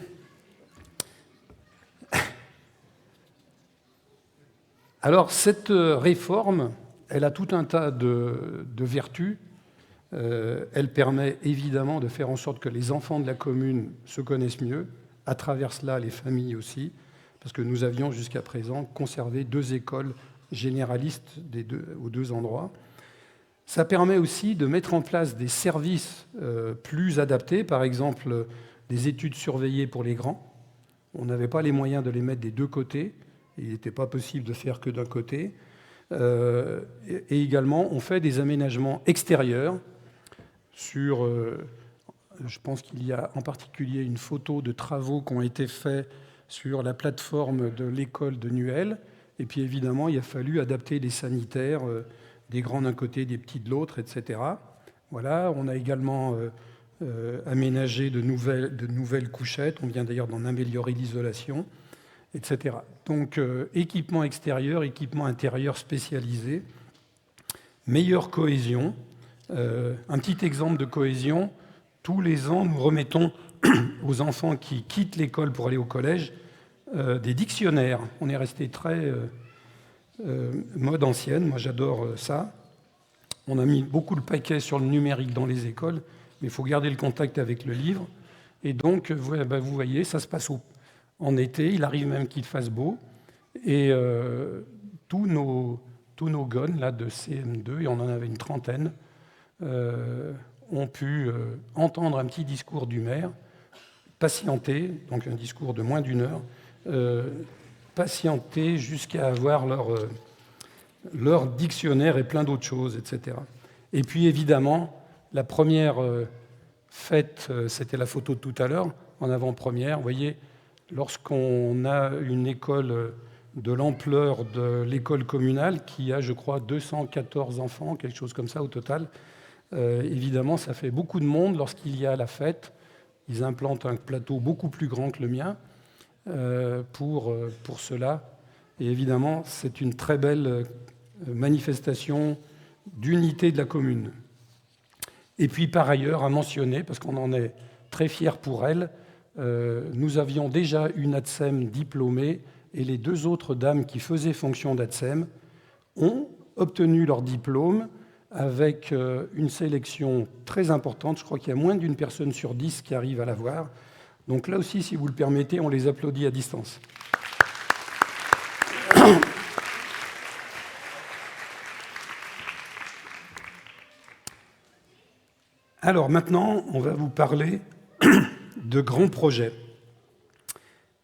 Alors, cette réforme, elle a tout un tas de vertus. Elle permet évidemment de faire en sorte que les enfants de la commune se connaissent mieux, à travers cela les familles aussi, parce que nous avions jusqu'à présent conservé 2 écoles généralistes aux 2 endroits. Ça permet aussi de mettre en place des services plus adaptés, par exemple des études surveillées pour les grands. On n'avait pas les moyens de les mettre des 2 côtés, il n'était pas possible de faire que d'un côté. Et également, on fait des aménagements extérieurs je pense qu'il y a en particulier une photo de travaux qui ont été faits sur la plateforme de l'école de Nuel. Et puis évidemment, il a fallu adapter les sanitaires, des grands d'un côté, des petits de l'autre, etc. Voilà, on a également aménagé de nouvelles couchettes. On vient d'ailleurs d'en améliorer l'isolation, etc. Donc, équipement extérieur, équipement intérieur spécialisé, meilleure cohésion. Un petit exemple de cohésion, tous les ans, nous remettons aux enfants qui quittent l'école pour aller au collège des dictionnaires. On est resté très mode ancienne, moi j'adore ça. On a mis beaucoup de paquets sur le numérique dans les écoles, mais il faut garder le contact avec le livre. Et donc, vous voyez, ça se passe en été, il arrive même qu'il fasse beau. Et tous nos gones là, de CM2, et on en avait une trentaine, ont pu entendre un petit discours du maire, patienter, donc un discours de moins d'une heure, patienter jusqu'à avoir leur dictionnaire et plein d'autres choses, etc. Et puis évidemment, la première fête, c'était la photo de tout à l'heure, en avant-première. Vous voyez, lorsqu'on a une école de l'ampleur de l'école communale, qui a, je crois, 214 enfants, quelque chose comme ça au total, évidemment, ça fait beaucoup de monde lorsqu'il y a la fête. Ils implantent un plateau beaucoup plus grand que le mien pour cela. Et évidemment, c'est une très belle manifestation d'unité de la commune. Et puis, par ailleurs, à mentionner, parce qu'on en est très fiers pour elle, nous avions déjà une ATSEM diplômée et les deux autres dames qui faisaient fonction d'ATSEM ont obtenu leur diplôme avec une sélection très importante. Je crois qu'il y a moins d'une personne sur 10 qui arrive à l'avoir. Donc là aussi, si vous le permettez, on les applaudit à distance. Alors maintenant, on va vous parler de grands projets.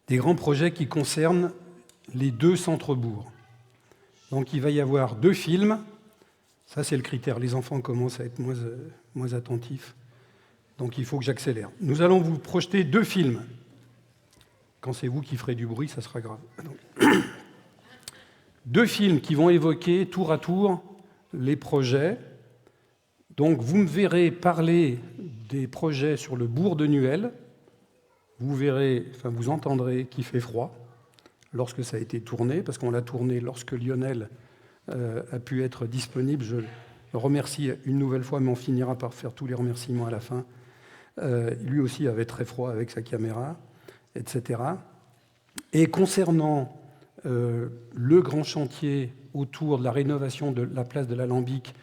Des grands projets qui concernent les deux centres-bourgs. Donc il va y avoir 2 films. Ça, c'est le critère. Les enfants commencent à être moins attentifs. Donc il faut que j'accélère. Nous allons vous projeter 2 films. Quand c'est vous qui ferez du bruit, ça sera grave. Donc, 2 films qui vont évoquer tour à tour les projets. Donc vous me verrez parler des projets sur le bourg de Nuel. Vous entendrez qu'il fait froid lorsque ça a été tourné, parce qu'on l'a tourné lorsque Lionel a pu être disponible. Je le remercie une nouvelle fois, mais on finira par faire tous les remerciements à la fin. Lui aussi avait très froid avec sa caméra, etc. Et concernant le grand chantier autour de la rénovation de la place de l'Alambic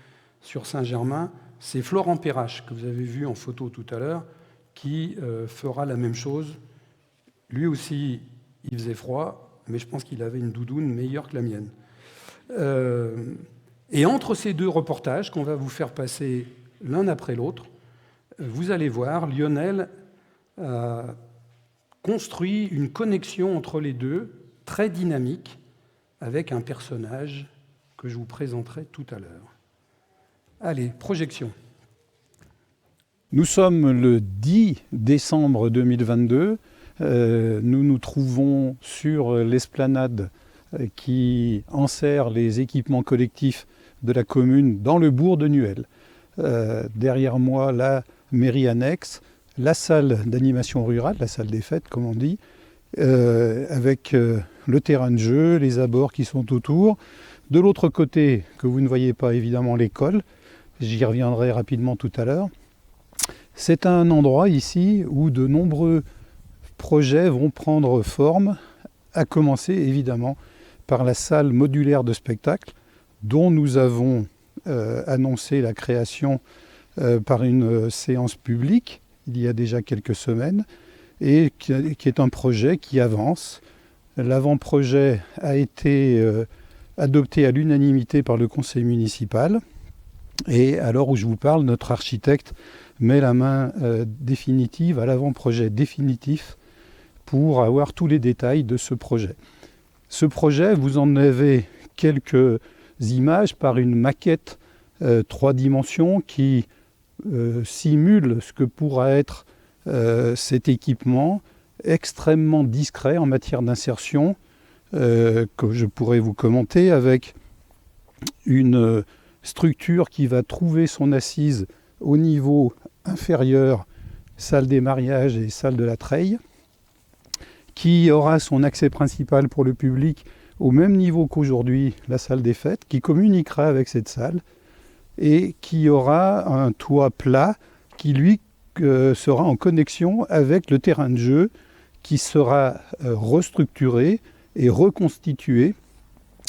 sur Saint-Germain, c'est Florent Perrache, que vous avez vu en photo tout à l'heure, qui fera la même chose. Lui aussi, il faisait froid, mais je pense qu'il avait une doudoune meilleure que la mienne. Et entre ces 2 reportages qu'on va vous faire passer l'un après l'autre, vous allez voir, Lionel a construit une connexion entre les 2, très dynamique, avec un personnage que je vous présenterai tout à l'heure. Allez, projection. Nous sommes le 10 décembre 2022. Nous nous trouvons sur l'esplanade qui enserre les équipements collectifs de la commune dans le bourg de Nuel. Derrière moi, la mairie annexe, la salle d'animation rurale, la salle des fêtes, comme on dit, avec le terrain de jeu, les abords qui sont autour. De l'autre côté, que vous ne voyez pas évidemment, l'école. J'y reviendrai rapidement tout à l'heure. C'est un endroit ici où de nombreux projets vont prendre forme, à commencer évidemment par la salle modulaire de spectacle dont nous avons annoncé la création par une séance publique il y a déjà quelques semaines et qui est un projet qui avance. L'avant-projet a été adopté à l'unanimité par le conseil municipal et à l'heure où je vous parle, notre architecte met la main définitive à l'avant-projet définitif pour avoir tous les détails de ce projet. Ce projet, vous en avez quelques images par une maquette 3 dimensions qui simule ce que pourra être cet équipement extrêmement discret en matière d'insertion, que je pourrais vous commenter, avec une structure qui va trouver son assise au niveau inférieur, salle des mariages et salle de la treille, qui aura son accès principal pour le public au même niveau qu'aujourd'hui la salle des fêtes, qui communiquera avec cette salle et qui aura un toit plat qui lui sera en connexion avec le terrain de jeu qui sera restructuré et reconstitué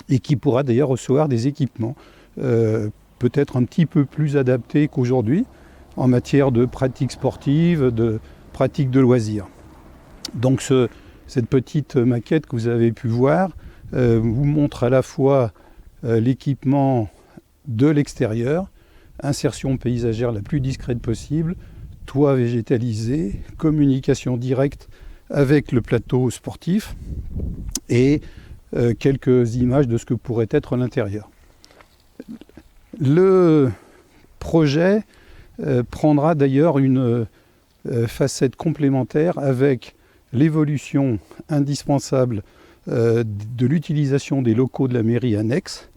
et qui pourra d'ailleurs recevoir des équipements peut-être un petit peu plus adaptés qu'aujourd'hui en matière de pratique sportive, de pratique de loisirs. Donc cette petite maquette que vous avez pu voir vous montre à la fois l'équipement de l'extérieur, insertion paysagère la plus discrète possible, toit végétalisé, communication directe avec le plateau sportif et quelques images de ce que pourrait être l'intérieur. Le projet prendra d'ailleurs une facette complémentaire avec l'évolution indispensable de l'utilisation des locaux de la mairie annexe.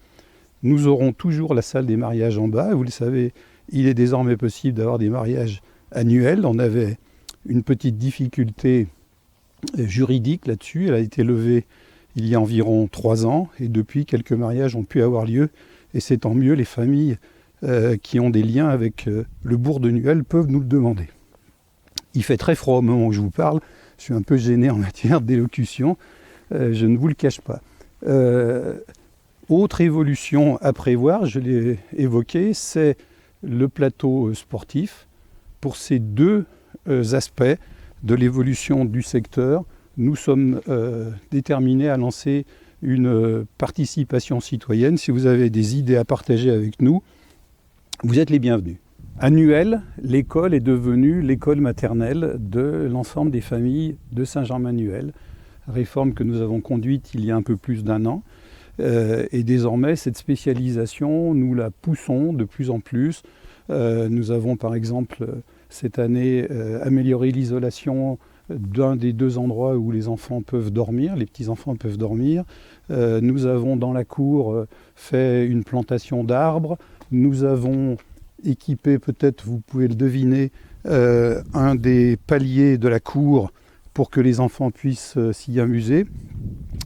Nous aurons toujours la salle des mariages en bas. Vous le savez, il est désormais possible d'avoir des mariages annuels. On avait une petite difficulté juridique là-dessus. Elle a été levée il y a environ 3 ans et depuis, quelques mariages ont pu avoir lieu. Et c'est tant mieux, les familles qui ont des liens avec le bourg de Nuel peuvent nous le demander. Il fait très froid au moment où je vous parle. Je suis un peu gêné en matière d'élocution. Je ne vous le cache pas. Autre évolution à prévoir, je l'ai évoqué, c'est le plateau sportif. Pour ces deux aspects de l'évolution du secteur, nous sommes déterminés à lancer une participation citoyenne. Si vous avez des idées à partager avec nous, vous êtes les bienvenus. À Nuel, l'école est devenue l'école maternelle de l'ensemble des familles de Saint-Germain-Nuel, réforme que nous avons conduite il y a un peu plus d'1 an. Et désormais, cette spécialisation, nous la poussons de plus en plus. Nous avons par exemple cette année amélioré l'isolation d'un des 2 endroits où les enfants peuvent dormir, les petits-enfants peuvent dormir. Nous avons dans la cour fait une plantation d'arbres. Nous avons équipé, peut-être vous pouvez le deviner, un des paliers de la cour pour que les enfants puissent s'y amuser.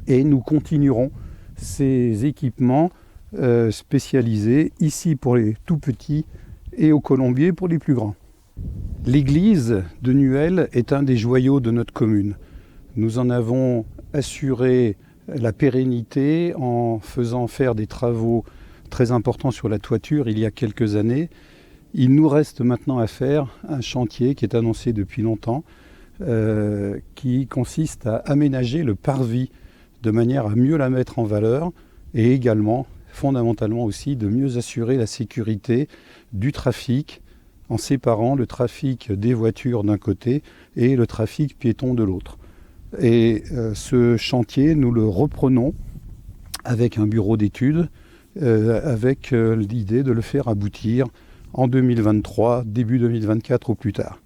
Et nous continuerons ces équipements spécialisés, ici pour les tout petits et au Colombier pour les plus grands. L'église de Nuel est un des joyaux de notre commune. Nous en avons assuré la pérennité en faisant faire des travaux très importants sur la toiture il y a quelques années. Il nous reste maintenant à faire un chantier qui est annoncé depuis longtemps, qui consiste à aménager le parvis de manière à mieux la mettre en valeur et également, fondamentalement aussi, de mieux assurer la sécurité du trafic en séparant le trafic des voitures d'un côté et le trafic piéton de l'autre. Et ce chantier, nous le reprenons avec un bureau d'études, avec l'idée de le faire aboutir en 2023, début 2024 au plus tard.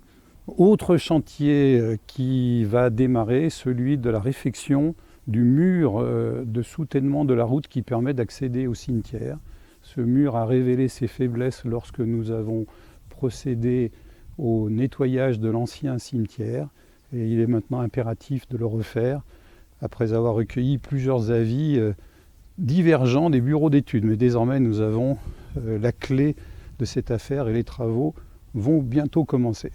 Autre chantier qui va démarrer, celui de la réfection du mur de soutènement de la route qui permet d'accéder au cimetière. Ce mur a révélé ses faiblesses lorsque nous avons procédé au nettoyage de l'ancien cimetière et il est maintenant impératif de le refaire après avoir recueilli plusieurs avis divergents des bureaux d'études. Mais désormais nous avons la clé de cette affaire et les travaux vont bientôt commencer.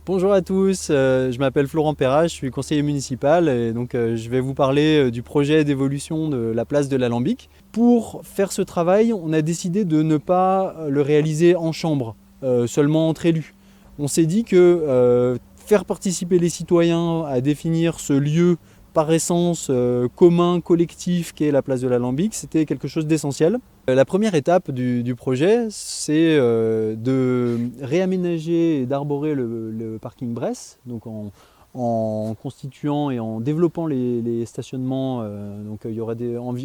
Bonjour à tous, je m'appelle Florent Perrat, je suis conseiller municipal et donc je vais vous parler du projet d'évolution de la place de l'Alambic. Pour faire ce travail, on a décidé de ne pas le réaliser en chambre, seulement entre élus. On s'est dit que faire participer les citoyens à définir ce lieu par essence commun, collectif qu'est la place de l'Alambic, c'était quelque chose d'essentiel. La première étape du projet, c'est de réaménager et d'arborer le parking Bresse, donc en constituant et en développant les stationnements. Donc il y aura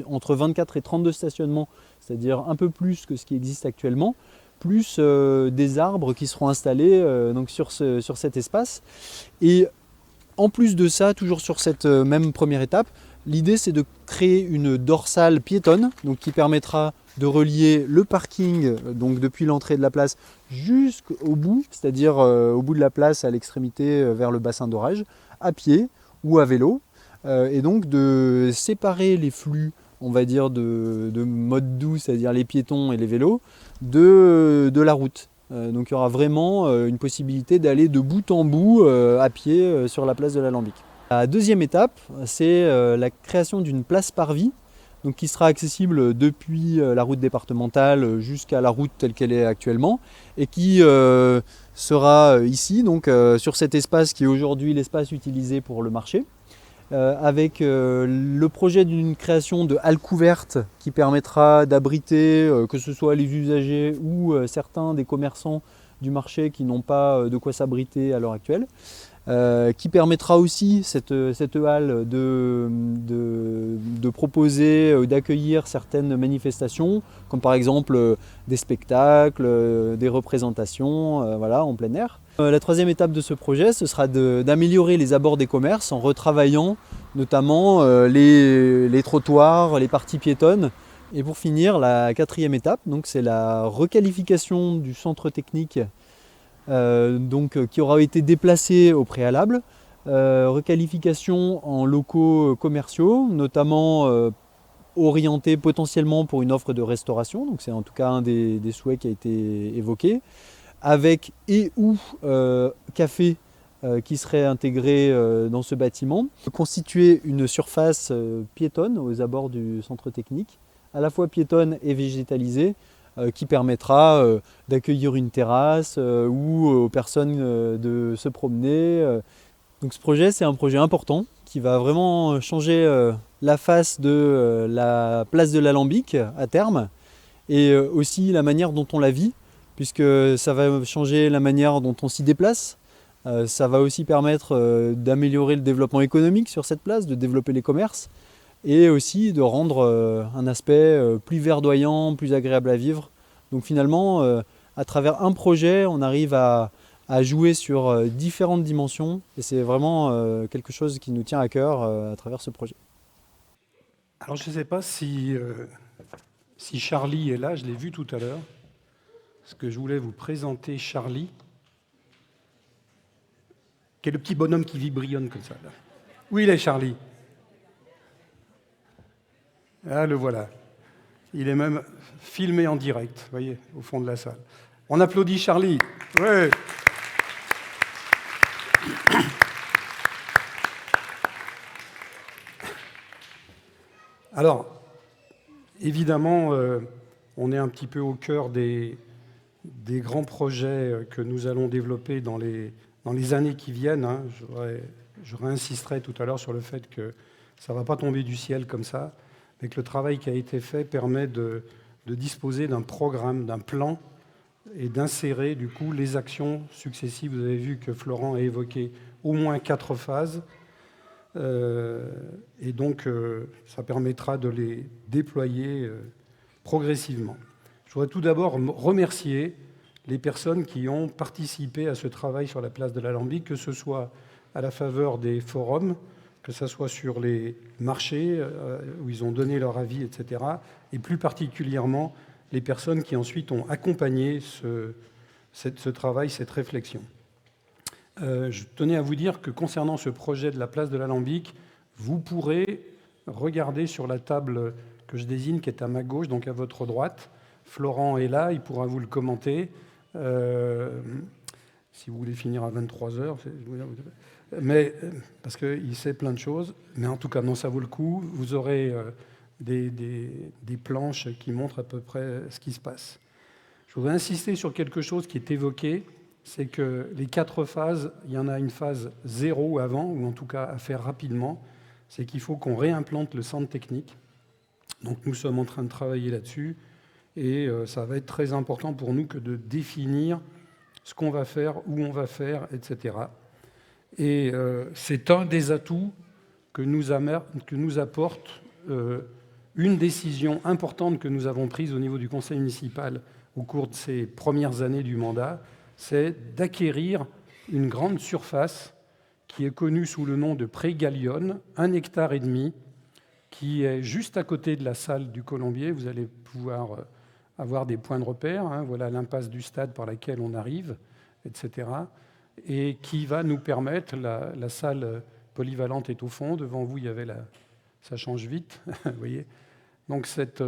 entre 24 et 32 stationnements, c'est-à-dire un peu plus que ce qui existe actuellement, plus des arbres qui seront installés donc sur cet espace. Et en plus de ça, toujours sur cette même première étape, l'idée c'est de créer une dorsale piétonne donc qui permettra de relier le parking donc depuis l'entrée de la place jusqu'au bout, c'est-à-dire au bout de la place à l'extrémité vers le bassin d'orage, à pied ou à vélo, et donc de séparer les flux, on va dire, de mode doux, c'est-à-dire les piétons et les vélos, de la route. Donc il y aura vraiment une possibilité d'aller de bout en bout à pied sur la place de l'Alambic. La deuxième étape, c'est la création d'une place-parvis, donc qui sera accessible depuis la route départementale jusqu'à la route telle qu'elle est actuellement, et qui sera ici, donc sur cet espace qui est aujourd'hui l'espace utilisé pour le marché, avec le projet d'une création de halles couvertes qui permettra d'abriter que ce soit les usagers ou certains des commerçants du marché qui n'ont pas de quoi s'abriter à l'heure actuelle. Qui permettra aussi cette halle de proposer, d'accueillir certaines manifestations, comme par exemple des spectacles, des représentations voilà, en plein air. La troisième étape de ce projet, ce sera d'améliorer les abords des commerces en retravaillant notamment les trottoirs, les parties piétonnes. Et pour finir, la quatrième étape, c'est la requalification du centre technique qui aura été déplacé au préalable, requalification en locaux commerciaux, notamment orientés potentiellement pour une offre de restauration, donc c'est en tout cas un des souhaits qui a été évoqué, avec et ou café qui serait intégré dans ce bâtiment, constituer une surface piétonne aux abords du centre technique, à la fois piétonne et végétalisée, qui permettra d'accueillir une terrasse ou aux personnes de se promener. Donc ce projet, c'est un projet important qui va vraiment changer la face de la place de l'Alambic à terme et aussi la manière dont on la vit, puisque ça va changer la manière dont on s'y déplace. Ça va aussi permettre d'améliorer le développement économique sur cette place, de développer les commerces et aussi de rendre un aspect plus verdoyant, plus agréable à vivre. Donc finalement, à travers un projet, on arrive à jouer sur différentes dimensions et c'est vraiment quelque chose qui nous tient à cœur à travers ce projet. Alors je ne sais pas si Charlie est là, je l'ai vu tout à l'heure, parce que je voulais vous présenter Charlie, qui est le petit bonhomme qui vibrillonne comme ça. Là. Où il est, Charlie ? Ah, le voilà. Il est même filmé en direct, vous voyez, au fond de la salle. On applaudit Charlie. Ouais. Alors, évidemment, on est un petit peu au cœur des grands projets que nous allons développer dans les années qui viennent. Hein. Je réinsisterai tout à l'heure sur le fait que ça ne va pas tomber du ciel comme ça, mais que le travail qui a été fait permet de disposer d'un programme, d'un plan, et d'insérer du coup les actions successives. Vous avez vu que Florent a évoqué au moins 4 phases, et donc ça permettra de les déployer progressivement. Je voudrais tout d'abord remercier les personnes qui ont participé à ce travail sur la place de l'Alambic, que ce soit à la faveur des forums, que ce soit sur les marchés où ils ont donné leur avis, etc., et plus particulièrement les personnes qui ensuite ont accompagné ce travail, cette réflexion. Je tenais à vous dire que concernant ce projet de la place de l'Alambic, vous pourrez regarder sur la table que je désigne, qui est à ma gauche, donc à votre droite. Florent est là, il pourra vous le commenter. Si vous voulez finir à 23 heures, mais parce qu'il sait plein de choses. Mais en tout cas, non, ça vaut le coup. Vous aurez des planches qui montrent à peu près ce qui se passe. Je voudrais insister sur quelque chose qui est évoqué, c'est que les 4 phases, il y en a une phase 0 avant, ou en tout cas à faire rapidement, c'est qu'il faut qu'on réimplante le centre technique. Donc nous sommes en train de travailler là-dessus, et ça va être très important pour nous que de définir ce qu'on va faire, où on va faire, etc. Et c'est un des atouts que nous apporte une décision importante que nous avons prise au niveau du conseil municipal au cours de ces premières années du mandat, c'est d'acquérir une grande surface qui est connue sous le nom de Pré Galione, 1,5 hectare, qui est juste à côté de la salle du Colombier. Vous allez pouvoir avoir des points de repère. Voilà l'impasse du stade par laquelle on arrive, etc. Et qui va nous permettre, la salle polyvalente est au fond, devant vous il y avait ça change vite, vous voyez. Donc cet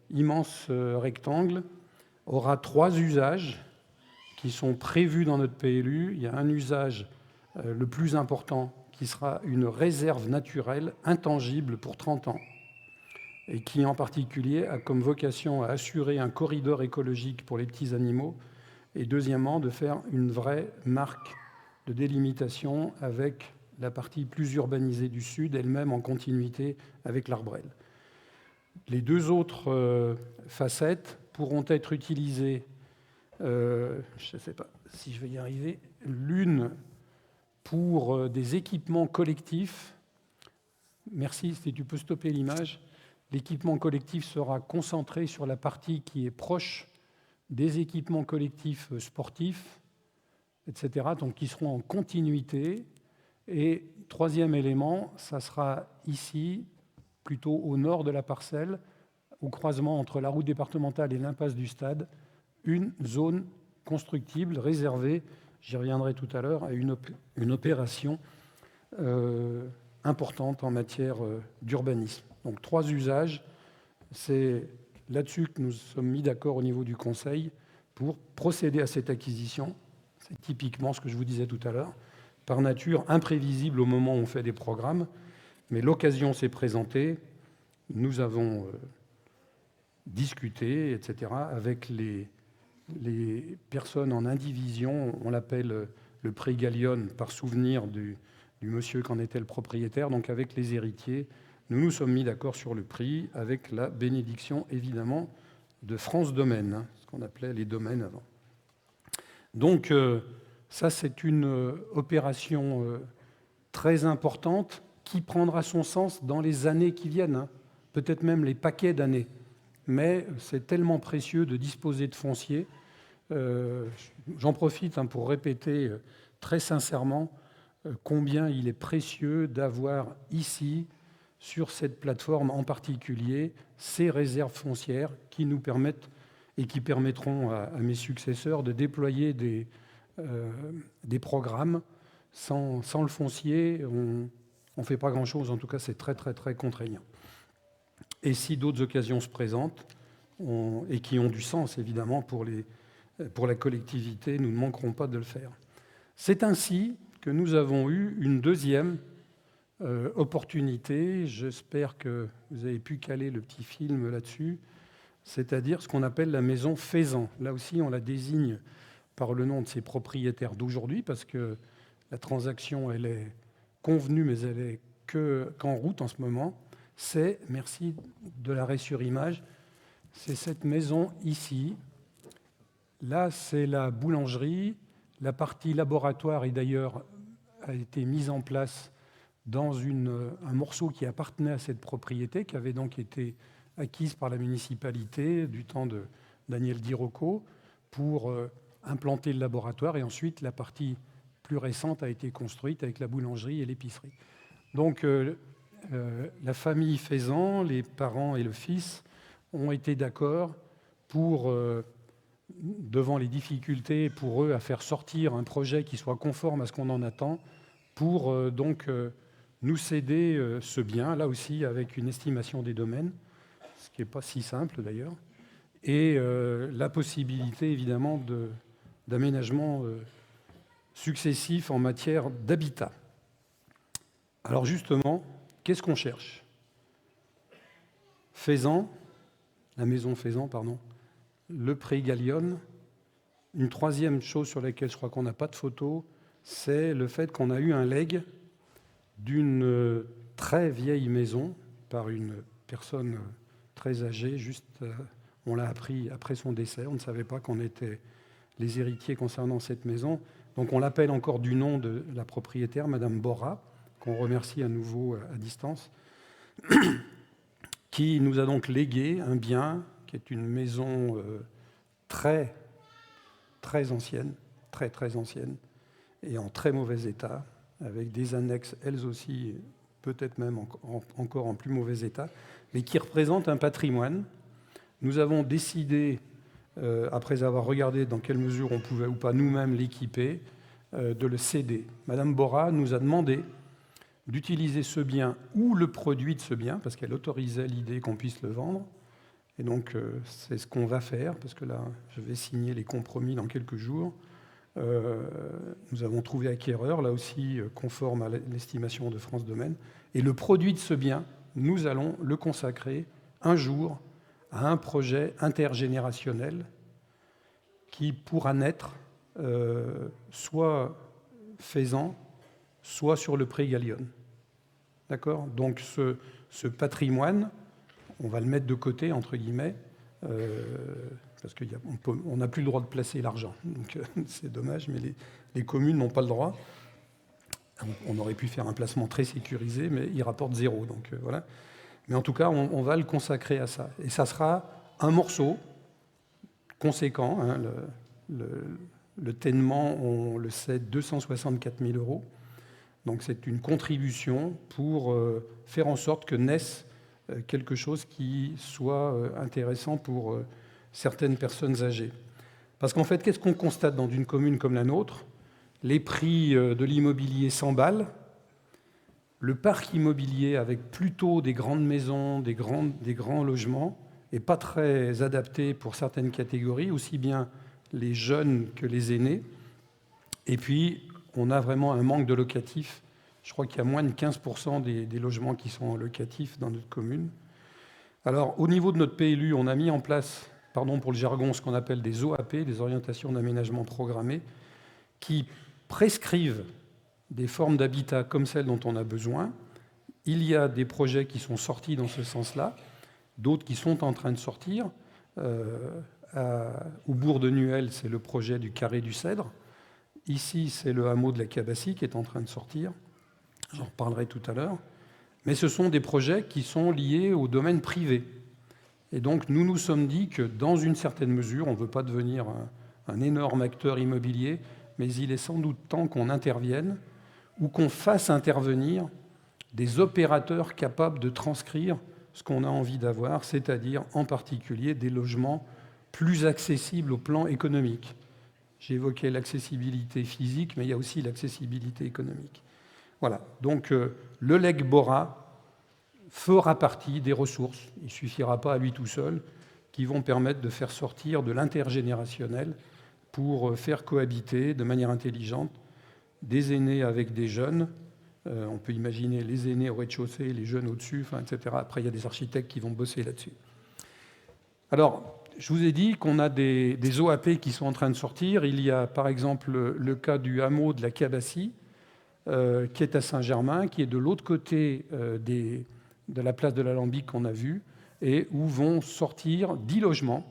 immense rectangle aura 3 usages qui sont prévus dans notre PLU. Il y a un usage, le plus important, qui sera une réserve naturelle intangible pour 30 ans, et qui en particulier a comme vocation à assurer un corridor écologique pour les petits animaux, et deuxièmement, de faire une vraie marque de délimitation avec la partie plus urbanisée du sud, elle-même en continuité avec l'Arbrel. Les 2 autres facettes pourront être utilisées, je ne sais pas si je vais y arriver, l'une pour des équipements collectifs. Merci, si tu peux stopper l'image. L'équipement collectif sera concentré sur la partie qui est proche des équipements collectifs sportifs, etc., donc qui seront en continuité. Et 3e élément, ça sera ici, plutôt au nord de la parcelle, au croisement entre la route départementale et l'impasse du stade, une zone constructible réservée, j'y reviendrai tout à l'heure, à une opération importante en matière d'urbanisme. Donc 3 usages, c'est là-dessus que nous sommes mis d'accord au niveau du Conseil pour procéder à cette acquisition. C'est typiquement ce que je vous disais tout à l'heure, par nature imprévisible au moment où on fait des programmes, mais l'occasion s'est présentée, nous avons discuté, etc., avec les personnes en indivision, on l'appelle le Pré Galione par souvenir du monsieur qu'en était le propriétaire, donc avec les héritiers, nous nous sommes mis d'accord sur le prix, avec la bénédiction évidemment de France Domaine, ce qu'on appelait les domaines avant. Donc ça c'est une opération très importante qui prendra son sens dans les années qui viennent, peut-être même les paquets d'années. Mais c'est tellement précieux de disposer de foncier. J'en profite pour répéter très sincèrement combien il est précieux d'avoir ici, sur cette plateforme en particulier, ces réserves foncières qui nous permettent et qui permettront à mes successeurs de déployer des programmes. Sans le foncier, on ne fait pas grand-chose. En tout cas, c'est très, très, très contraignant. Et si d'autres occasions se présentent, et qui ont du sens, évidemment, pour la collectivité, nous ne manquerons pas de le faire. C'est ainsi que nous avons eu une deuxième opportunité. J'espère que vous avez pu caler le petit film là-dessus, c'est-à-dire ce qu'on appelle la maison Faisan. Là aussi, on la désigne par le nom de ses propriétaires d'aujourd'hui, parce que la transaction, elle est convenue, mais elle est qu'en route en ce moment. C'est, merci de l'arrêt sur image, c'est cette maison ici. Là, c'est la boulangerie. La partie laboratoire, et d'ailleurs, a été mise en place dans un morceau qui appartenait à cette propriété, qui avait donc été acquise par la municipalité du temps de Daniel Di Rocco pour implanter le laboratoire. Et ensuite, la partie plus récente a été construite avec la boulangerie et l'épicerie. Donc, la famille Faisan, les parents et le fils, ont été d'accord pour, devant les difficultés pour eux à faire sortir un projet qui soit conforme à ce qu'on en attend, pour donc nous céder ce bien, là aussi avec une estimation des domaines, ce qui n'est pas si simple d'ailleurs, et la possibilité évidemment d'aménagement successifs en matière d'habitat. Alors justement, qu'est-ce qu'on cherche? Faisan, la maison Faisan, pardon, le pré Gallione. Une troisième chose sur laquelle je crois qu'on n'a pas de photo, c'est le fait qu'on a eu un legs d'une très vieille maison par une personne très âgée, on l'a appris après son décès, on ne savait pas qu'on était les héritiers concernant cette maison. Donc on l'appelle encore du nom de la propriétaire, Madame Bora, qu'on remercie à nouveau à distance, qui nous a donc légué un bien qui est une maison très, très ancienne, très, très ancienne, et en très mauvais état, avec des annexes, elles aussi, peut-être même encore en plus mauvais état, mais qui représente un patrimoine. Nous avons décidé, après avoir regardé dans quelle mesure on pouvait ou pas nous-mêmes l'équiper, de le céder. Madame Bora nous a demandé d'utiliser ce bien ou le produit de ce bien, parce qu'elle autorisait l'idée qu'on puisse le vendre. Et donc, c'est ce qu'on va faire, parce que là, je vais signer les compromis dans quelques jours. Nous avons trouvé acquéreur, là aussi conforme à l'estimation de France Domaine. Et le produit de ce bien, nous allons le consacrer un jour à un projet intergénérationnel qui pourra naître soit Faisan, soit sur le pré Gallione. D'accord ? Donc ce patrimoine, on va le mettre de côté, entre guillemets, parce qu'on n'a plus le droit de placer l'argent. Donc c'est dommage, mais les communes n'ont pas le droit. On aurait pu faire un placement très sécurisé, mais il rapporte zéro. Donc voilà. Mais en tout cas, on va le consacrer à ça. Et ça sera un morceau conséquent. Hein, le ténement, on le sait, 264 000 €. Donc c'est une contribution pour faire en sorte que naisse quelque chose qui soit intéressant pour certaines personnes âgées. Parce qu'en fait, qu'est-ce qu'on constate dans une commune comme la nôtre? Les prix de l'immobilier s'emballent. Le parc immobilier, avec plutôt des grandes maisons, des grands logements, n'est pas très adapté pour certaines catégories, aussi bien les jeunes que les aînés. Et puis, on a vraiment un manque de locatifs. Je crois qu'il y a moins de 15% des logements qui sont locatifs dans notre commune. Alors, au niveau de notre PLU, on a mis en place, pardon pour le jargon, ce qu'on appelle des OAP, des orientations d'aménagement programmées, qui prescrivent des formes d'habitat comme celles dont on a besoin. Il y a des projets qui sont sortis dans ce sens-là, d'autres qui sont en train de sortir. Au bourg de Nuel, c'est le projet du Carré du Cèdre. Ici, c'est le hameau de la Cabassie qui est en train de sortir. J'en reparlerai tout à l'heure. Mais ce sont des projets qui sont liés au domaine privé. Et donc, nous nous sommes dit que, dans une certaine mesure, on ne veut pas devenir un énorme acteur immobilier, mais il est sans doute temps qu'on intervienne ou qu'on fasse intervenir des opérateurs capables de transcrire ce qu'on a envie d'avoir, c'est-à-dire en particulier des logements plus accessibles au plan économique. J'ai évoqué l'accessibilité physique, mais il y a aussi l'accessibilité économique. Voilà, donc le legs Bora fera partie des ressources, il ne suffira pas à lui tout seul, qui vont permettre de faire sortir de l'intergénérationnel pour faire cohabiter de manière intelligente des aînés avec des jeunes. On peut imaginer les aînés au rez-de-chaussée, les jeunes au-dessus, etc. Après, il y a des architectes qui vont bosser là-dessus. Alors, je vous ai dit qu'on a des OAP qui sont en train de sortir. Il y a par exemple le cas du hameau de la Cabassie, qui est à Saint-Germain, qui est de l'autre côté de la place de l'Alambic qu'on a vu, et où vont sortir 10 logements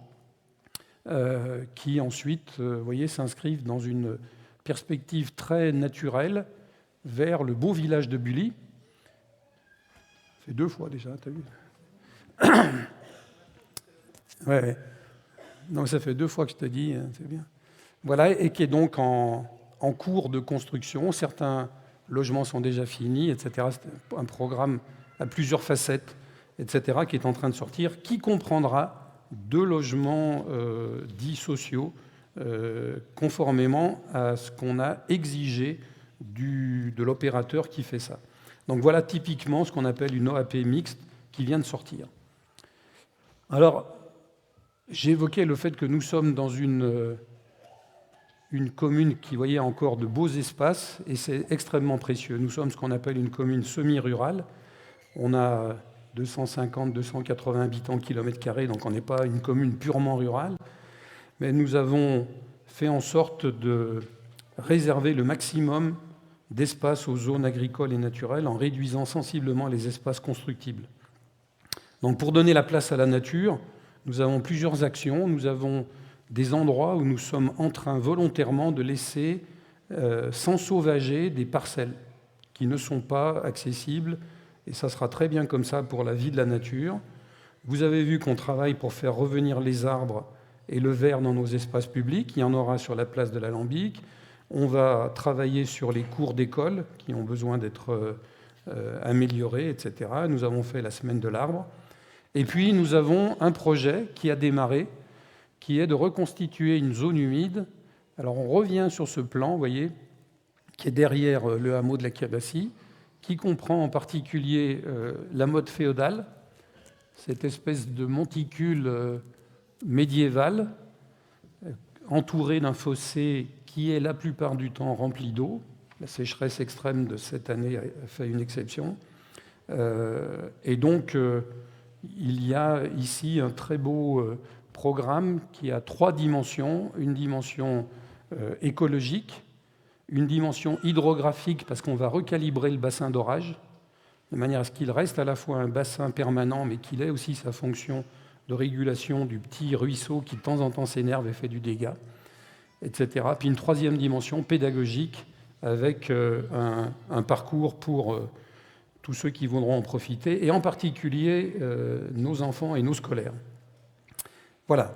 qui ensuite, vous voyez, s'inscrivent dans une perspective très naturelle vers le beau village de Bully. Ça fait 2 fois déjà, t'as vu? Ouais. Donc ça fait 2 fois que je te dis, c'est bien. Voilà, et qui est donc en cours de construction. Certains logements sont déjà finis, etc. C'est un programme à plusieurs facettes, etc., qui est en train de sortir, qui comprendra 2 logements dits sociaux, conformément à ce qu'on a exigé de l'opérateur qui fait ça. Donc voilà typiquement ce qu'on appelle une OAP mixte qui vient de sortir. Alors, j'ai évoqué le fait que nous sommes dans une une commune qui voyait encore de beaux espaces, et c'est extrêmement précieux. Nous sommes ce qu'on appelle une commune semi-rurale. On a 250-280 habitants kilomètre carré, donc on n'est pas une commune purement rurale, mais nous avons fait en sorte de réserver le maximum d'espace aux zones agricoles et naturelles en réduisant sensiblement les espaces constructibles. Donc pour donner la place à la nature, nous avons plusieurs actions. Nous avons des endroits où nous sommes en train volontairement de laisser s'ensauvager des parcelles qui ne sont pas accessibles, et ça sera très bien comme ça pour la vie de la nature. Vous avez vu qu'on travaille pour faire revenir les arbres et le vert dans nos espaces publics. Il y en aura sur la place de l'Alambic. On va travailler sur les cours d'école qui ont besoin d'être améliorés, etc. Nous avons fait la semaine de l'arbre. Et puis nous avons un projet qui a démarré, qui est de reconstituer une zone humide. Alors on revient sur ce plan, vous voyez, qui est derrière le hameau de la Cabassie, qui comprend en particulier la motte féodale, cette espèce de monticule médiéval, entouré d'un fossé qui est la plupart du temps rempli d'eau. La sécheresse extrême de cette année a fait une exception. Et donc, il y a ici un très beau programme qui a 3 dimensions. Une dimension écologique, une dimension hydrographique, parce qu'on va recalibrer le bassin d'orage, de manière à ce qu'il reste à la fois un bassin permanent, mais qu'il ait aussi sa fonction de régulation du petit ruisseau qui de temps en temps s'énerve et fait du dégât, etc. Puis une 3e dimension pédagogique, avec un parcours pour tous ceux qui voudront en profiter, et en particulier nos enfants et nos scolaires. Voilà.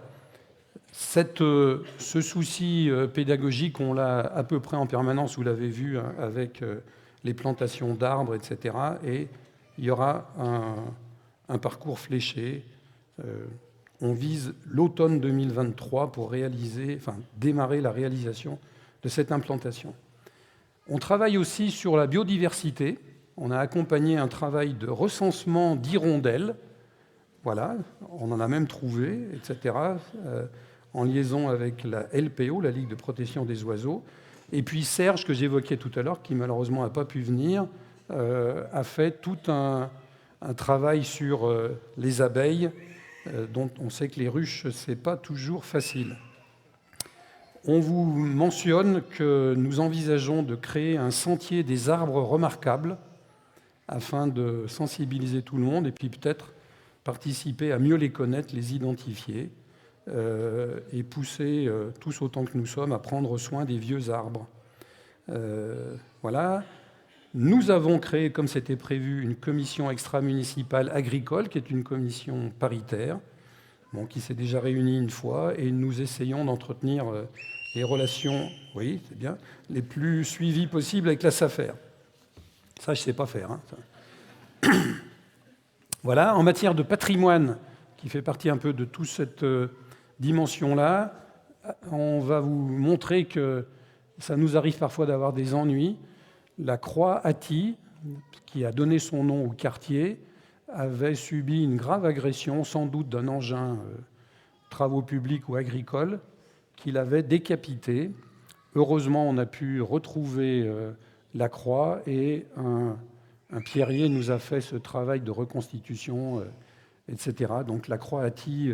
Ce souci pédagogique, on l'a à peu près en permanence, vous l'avez vu, hein, avec les plantations d'arbres, etc. Et il y aura un parcours fléché. On vise l'automne 2023 pour démarrer la réalisation de cette implantation. On travaille aussi sur la biodiversité. On a accompagné un travail de recensement d'hirondelles. Voilà, on en a même trouvé, etc., en liaison avec la LPO, la Ligue de protection des oiseaux. Et puis Serge, que j'évoquais tout à l'heure, qui malheureusement n'a pas pu venir, a fait tout un travail sur les abeilles, dont on sait que les ruches, ce n'est pas toujours facile. On vous mentionne que nous envisageons de créer un sentier des arbres remarquables afin de sensibiliser tout le monde et puis peut-être participer à mieux les connaître, les identifier et pousser tous autant que nous sommes à prendre soin des vieux arbres. Voilà. Nous avons créé, comme c'était prévu, une commission extra-municipale agricole, qui est une commission paritaire, qui s'est déjà réunie une fois, et nous essayons d'entretenir les relations, oui, c'est bien, les plus suivies possibles avec la SAFER. Ça, je ne sais pas faire. Hein. Voilà, en matière de patrimoine, qui fait partie un peu de toute cette dimension-là, on va vous montrer que ça nous arrive parfois d'avoir des ennuis. La croix Hattie, qui a donné son nom au quartier, avait subi une grave agression, sans doute d'un engin travaux publics ou agricoles, qui l'avait décapité. Heureusement, on a pu retrouver la croix et un pierrier nous a fait ce travail de reconstitution, etc. Donc la croix Hattie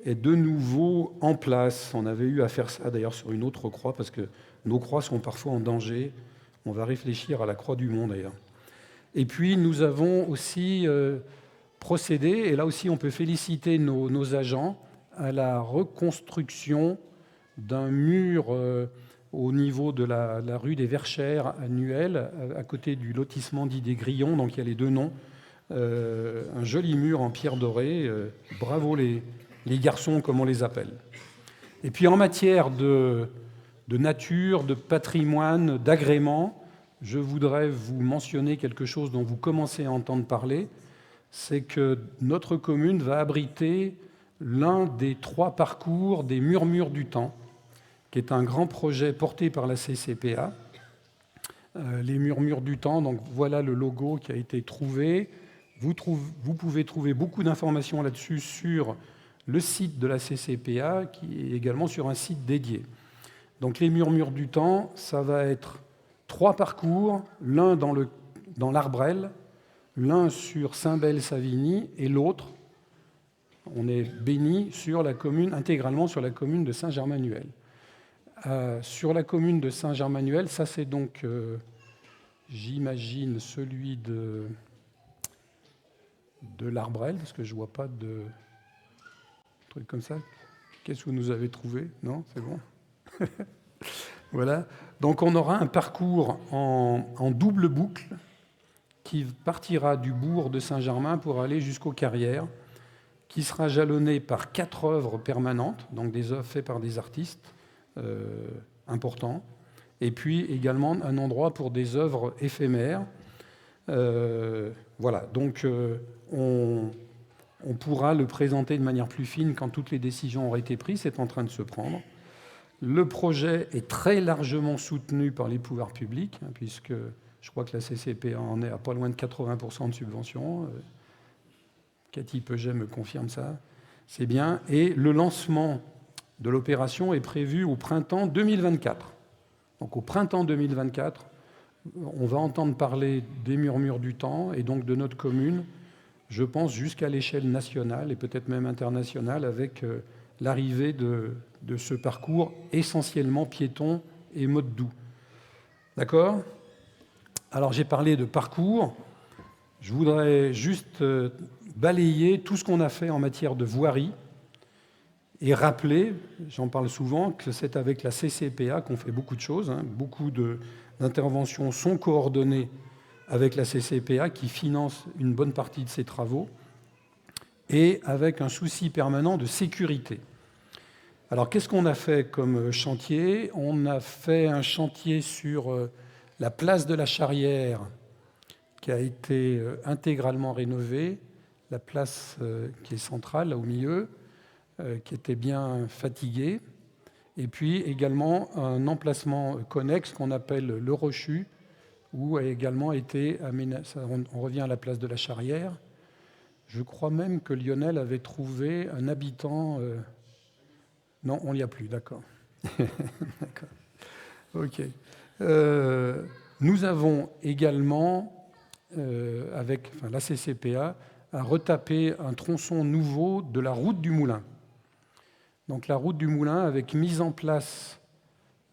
est de nouveau en place. On avait eu à faire ça d'ailleurs sur une autre croix, parce que nos croix sont parfois en danger. On va réfléchir à la croix du Mont d'ailleurs. Et puis nous avons aussi procédé, et là aussi on peut féliciter nos agents, à la reconstruction d'un mur au niveau de la rue des Verchères à Nuel, à côté du lotissement dit des Grillons, donc il y a les deux noms. Un joli mur en pierre dorée. Bravo les garçons, comme on les appelle. Et puis en matière de nature, de patrimoine, d'agrément, je voudrais vous mentionner quelque chose dont vous commencez à entendre parler, c'est que notre commune va abriter l'un des 3 parcours des Murmures du Temps, qui est un grand projet porté par la CCPA. Les Murmures du Temps, donc voilà le logo qui a été trouvé. Vous pouvez trouver beaucoup d'informations là-dessus sur le site de la CCPA, qui est également sur un site dédié. Donc les murmures du temps, ça va être 3 parcours, l'un dans l'Arbrel, l'un sur Saint-Bel-Savigny et l'autre, on est béni intégralement sur la commune de Saint-Germanuel. Sur la commune de Saint-Germanuel, ça c'est donc, j'imagine, celui de l'Arbrel, parce que je ne vois pas de truc comme ça. Qu'est-ce que vous nous avez trouvé? Non, c'est bon. Voilà. Donc on aura un parcours en double boucle qui partira du bourg de Saint-Germain pour aller jusqu'aux Carrières, qui sera jalonné par 4 œuvres permanentes, donc des œuvres faites par des artistes importants, et puis également un endroit pour des œuvres éphémères. Voilà, donc on pourra le présenter de manière plus fine quand toutes les décisions auraient été prises, c'est en train de se prendre. Le projet est très largement soutenu par les pouvoirs publics, puisque je crois que la CCPA en est à pas loin de 80% de subventions. Cathy Peuget me confirme ça. C'est bien. Et le lancement de l'opération est prévu au printemps 2024. Donc au printemps 2024, on va entendre parler des murmures du temps et donc de notre commune, je pense jusqu'à l'échelle nationale et peut-être même internationale avec l'arrivée de ce parcours essentiellement piéton et mode doux. D'accord ? Alors j'ai parlé de parcours. Je voudrais juste balayer tout ce qu'on a fait en matière de voirie et rappeler, j'en parle souvent, que c'est avec la CCPA qu'on fait beaucoup de choses. Beaucoup d'interventions sont coordonnées avec la CCPA qui finance une bonne partie de ces travaux et avec un souci permanent de sécurité. Alors qu'est-ce qu'on a fait comme chantier? On a fait un chantier sur la place de la Charrière qui a été intégralement rénovée, la place qui est centrale, là au milieu, qui était bien fatiguée, et puis également un emplacement connexe qu'on appelle le Rochu, où a également été aménagé. On revient à la place de la Charrière. Je crois même que Lionel avait trouvé un habitant... Non, on n'y a plus, d'accord. D'accord. Ok. Nous avons également, avec la CCPA, à retaper un tronçon nouveau de la route du Moulin. Donc la route du Moulin avec mise en place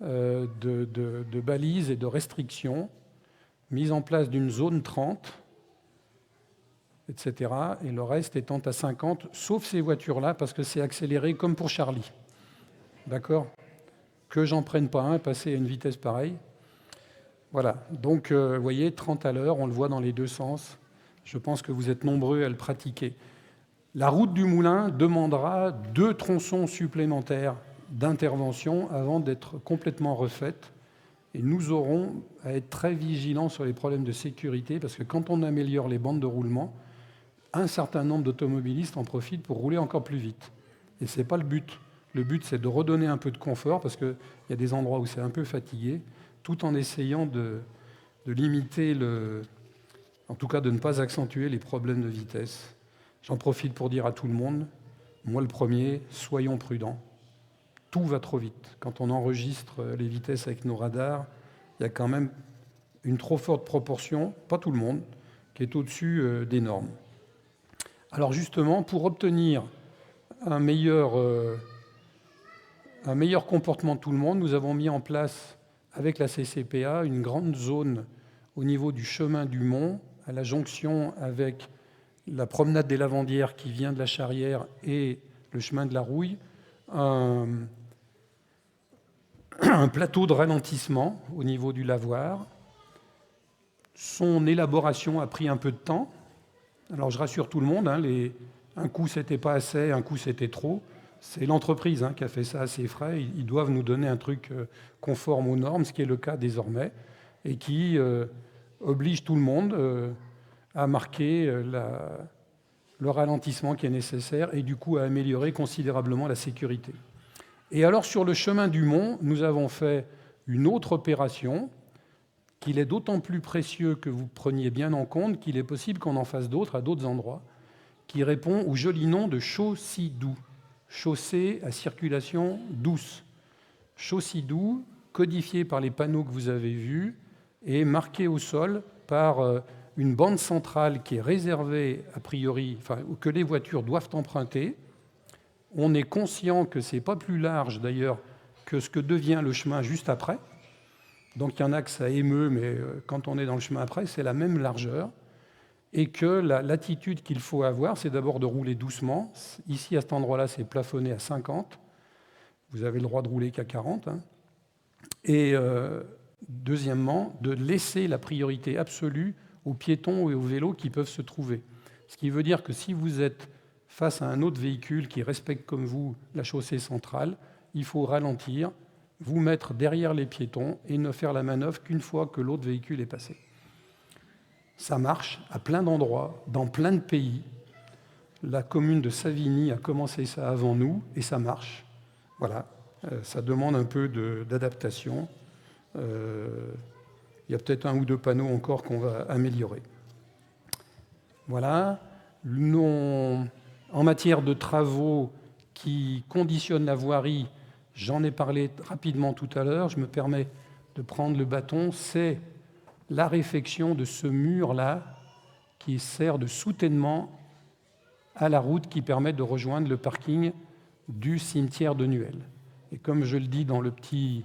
de balises et de restrictions, mise en place d'une zone 30, etc. Et le reste étant à 50, sauf ces voitures-là, parce que c'est accéléré comme pour Charlie. D'accord ? Que j'en prenne pas un, passer à une vitesse pareille. Voilà, donc vous voyez, 30 à l'heure, on le voit dans les deux sens. Je pense que vous êtes nombreux à le pratiquer. La route du Moulin demandera 2 tronçons supplémentaires d'intervention avant d'être complètement refaite. Et nous aurons à être très vigilants sur les problèmes de sécurité, parce que quand on améliore les bandes de roulement, un certain nombre d'automobilistes en profitent pour rouler encore plus vite. Et ce n'est pas le but. Le but, c'est de redonner un peu de confort, parce qu'il y a des endroits où c'est un peu fatigué, tout en essayant de limiter en tout cas de ne pas accentuer les problèmes de vitesse. J'en profite pour dire à tout le monde, moi le premier, soyons prudents. Tout va trop vite. Quand on enregistre les vitesses avec nos radars, il y a quand même une trop forte proportion, pas tout le monde, qui est au-dessus des normes. Alors justement, pour obtenir un meilleur comportement de tout le monde, nous avons mis en place, avec la CCPA, une grande zone au niveau du chemin du Mont, à la jonction avec la promenade des Lavandières qui vient de la Charrière et le chemin de la Rouille, un plateau de ralentissement au niveau du lavoir. Son élaboration a pris un peu de temps. Alors je rassure tout le monde, un coup c'était pas assez, un coup c'était trop. C'est l'entreprise qui a fait ça à ses frais. Ils doivent nous donner un truc conforme aux normes, ce qui est le cas désormais, et qui oblige tout le monde à marquer le ralentissement qui est nécessaire et du coup à améliorer considérablement la sécurité. Et alors sur le chemin du Mont, nous avons fait une autre opération qu'il est d'autant plus précieux que vous preniez bien en compte qu'il est possible qu'on en fasse d'autres à d'autres endroits, qui répond au joli nom de chaussée doux. Chaussée à circulation douce. Chaussy-Doux, codifié par les panneaux que vous avez vus, et marqué au sol par une bande centrale qui est réservée, a priori, que les voitures doivent emprunter. On est conscient que ce n'est pas plus large, d'ailleurs, que ce que devient le chemin juste après. Donc il y en a que ça émeut, mais quand on est dans le chemin après, c'est la même largeur. Et que l'attitude qu'il faut avoir, c'est d'abord de rouler doucement. Ici, à cet endroit-là, c'est plafonné à 50. Vous avez le droit de rouler qu'à 40. Hein. Et deuxièmement, de laisser la priorité absolue aux piétons et aux vélos qui peuvent se trouver. Ce qui veut dire que si vous êtes face à un autre véhicule qui respecte comme vous la chaussée centrale, il faut ralentir, vous mettre derrière les piétons et ne faire la manœuvre qu'une fois que l'autre véhicule est passé. Ça marche à plein d'endroits, dans plein de pays. La commune de Savigny a commencé ça avant nous et ça marche. Voilà, ça demande un peu d'adaptation. Il y a peut-être un ou deux panneaux encore qu'on va améliorer. Voilà. En matière de travaux qui conditionnent la voirie, j'en ai parlé rapidement tout à l'heure, je me permets de prendre le bâton, c'est la réfection de ce mur-là qui sert de soutènement à la route qui permet de rejoindre le parking du cimetière de Nuel. Et comme je le dis dans le petit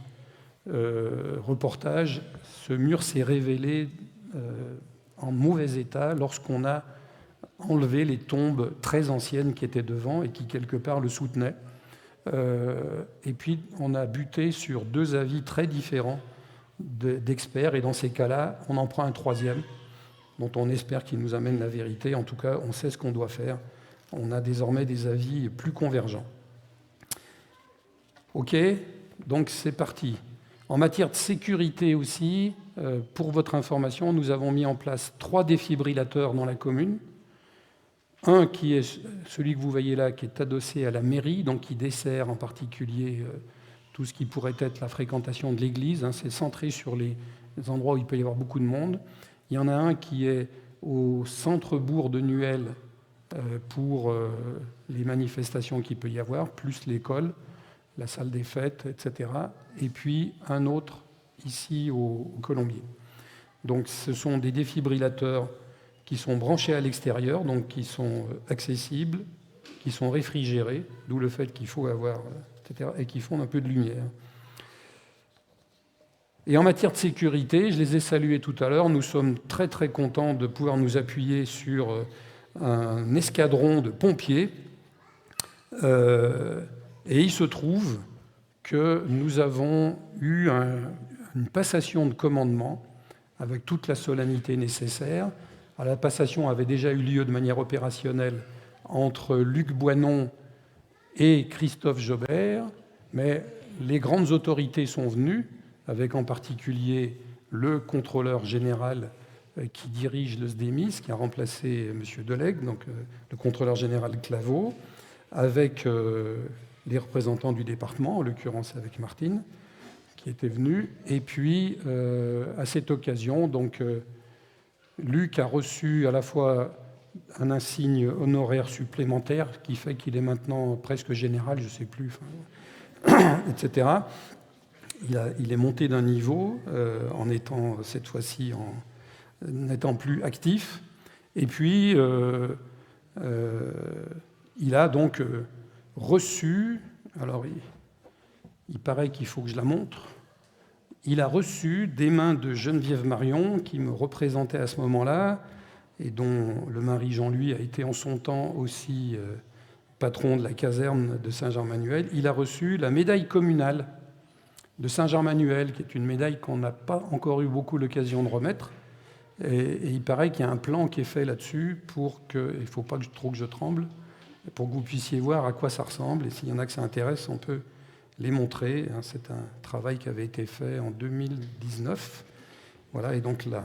reportage, ce mur s'est révélé en mauvais état lorsqu'on a enlevé les tombes très anciennes qui étaient devant et qui quelque part le soutenaient. Et puis on a buté sur deux avis très différents d'experts, et dans ces cas-là, on en prend un troisième, dont on espère qu'il nous amène la vérité. En tout cas, on sait ce qu'on doit faire. On a désormais des avis plus convergents. OK, donc c'est parti. En matière de sécurité aussi, pour votre information, nous avons mis en place 3 défibrillateurs dans la commune. Un qui est celui que vous voyez là, qui est adossé à la mairie, donc qui dessert en particulier tout ce qui pourrait être la fréquentation de l'église. Hein, c'est centré sur les endroits où il peut y avoir beaucoup de monde. Il y en a un qui est au centre-bourg de Nuel pour les manifestations qu'il peut y avoir, plus l'école, la salle des fêtes, etc. Et puis un autre ici au Colombier. Donc ce sont des défibrillateurs qui sont branchés à l'extérieur, donc qui sont accessibles, qui sont réfrigérés, d'où le fait qu'il faut avoir, etc., et qui font un peu de lumière. Et en matière de sécurité, je les ai salués tout à l'heure, nous sommes très très contents de pouvoir nous appuyer sur un escadron de pompiers. Et il se trouve que nous avons eu une passation de commandement avec toute la solennité nécessaire. La passation avait déjà eu lieu de manière opérationnelle entre Luc Boinon et Christophe Jobert, mais les grandes autorités sont venues, avec en particulier le contrôleur général qui dirige le SDEMIS, qui a remplacé M. Delegue, donc le contrôleur général Claveau, avec les représentants du département, en l'occurrence avec Martine, qui était venue. Et puis, à cette occasion, donc, Luc a reçu à la fois un insigne honoraire supplémentaire qui fait qu'il est maintenant presque général, je ne sais plus, etc. Il est monté d'un niveau en étant cette fois-ci n'étant plus actif. Et puis, il a donc reçu, alors il paraît qu'il faut que je la montre, il a reçu des mains de Geneviève Marion, qui me représentait à ce moment-là, et dont le mari Jean-Louis a été en son temps aussi patron de la caserne de Saint-Germanuel. Il a reçu la médaille communale de Saint-Germanuel, qui est une médaille qu'on n'a pas encore eu beaucoup l'occasion de remettre. Et il paraît qu'il y a un plan qui est fait là-dessus pour que, il ne faut pas trop que je tremble, pour que vous puissiez voir à quoi ça ressemble. Et s'il y en a que ça intéresse, on peut les montrer. C'est un travail qui avait été fait en 2019. Voilà, et donc là,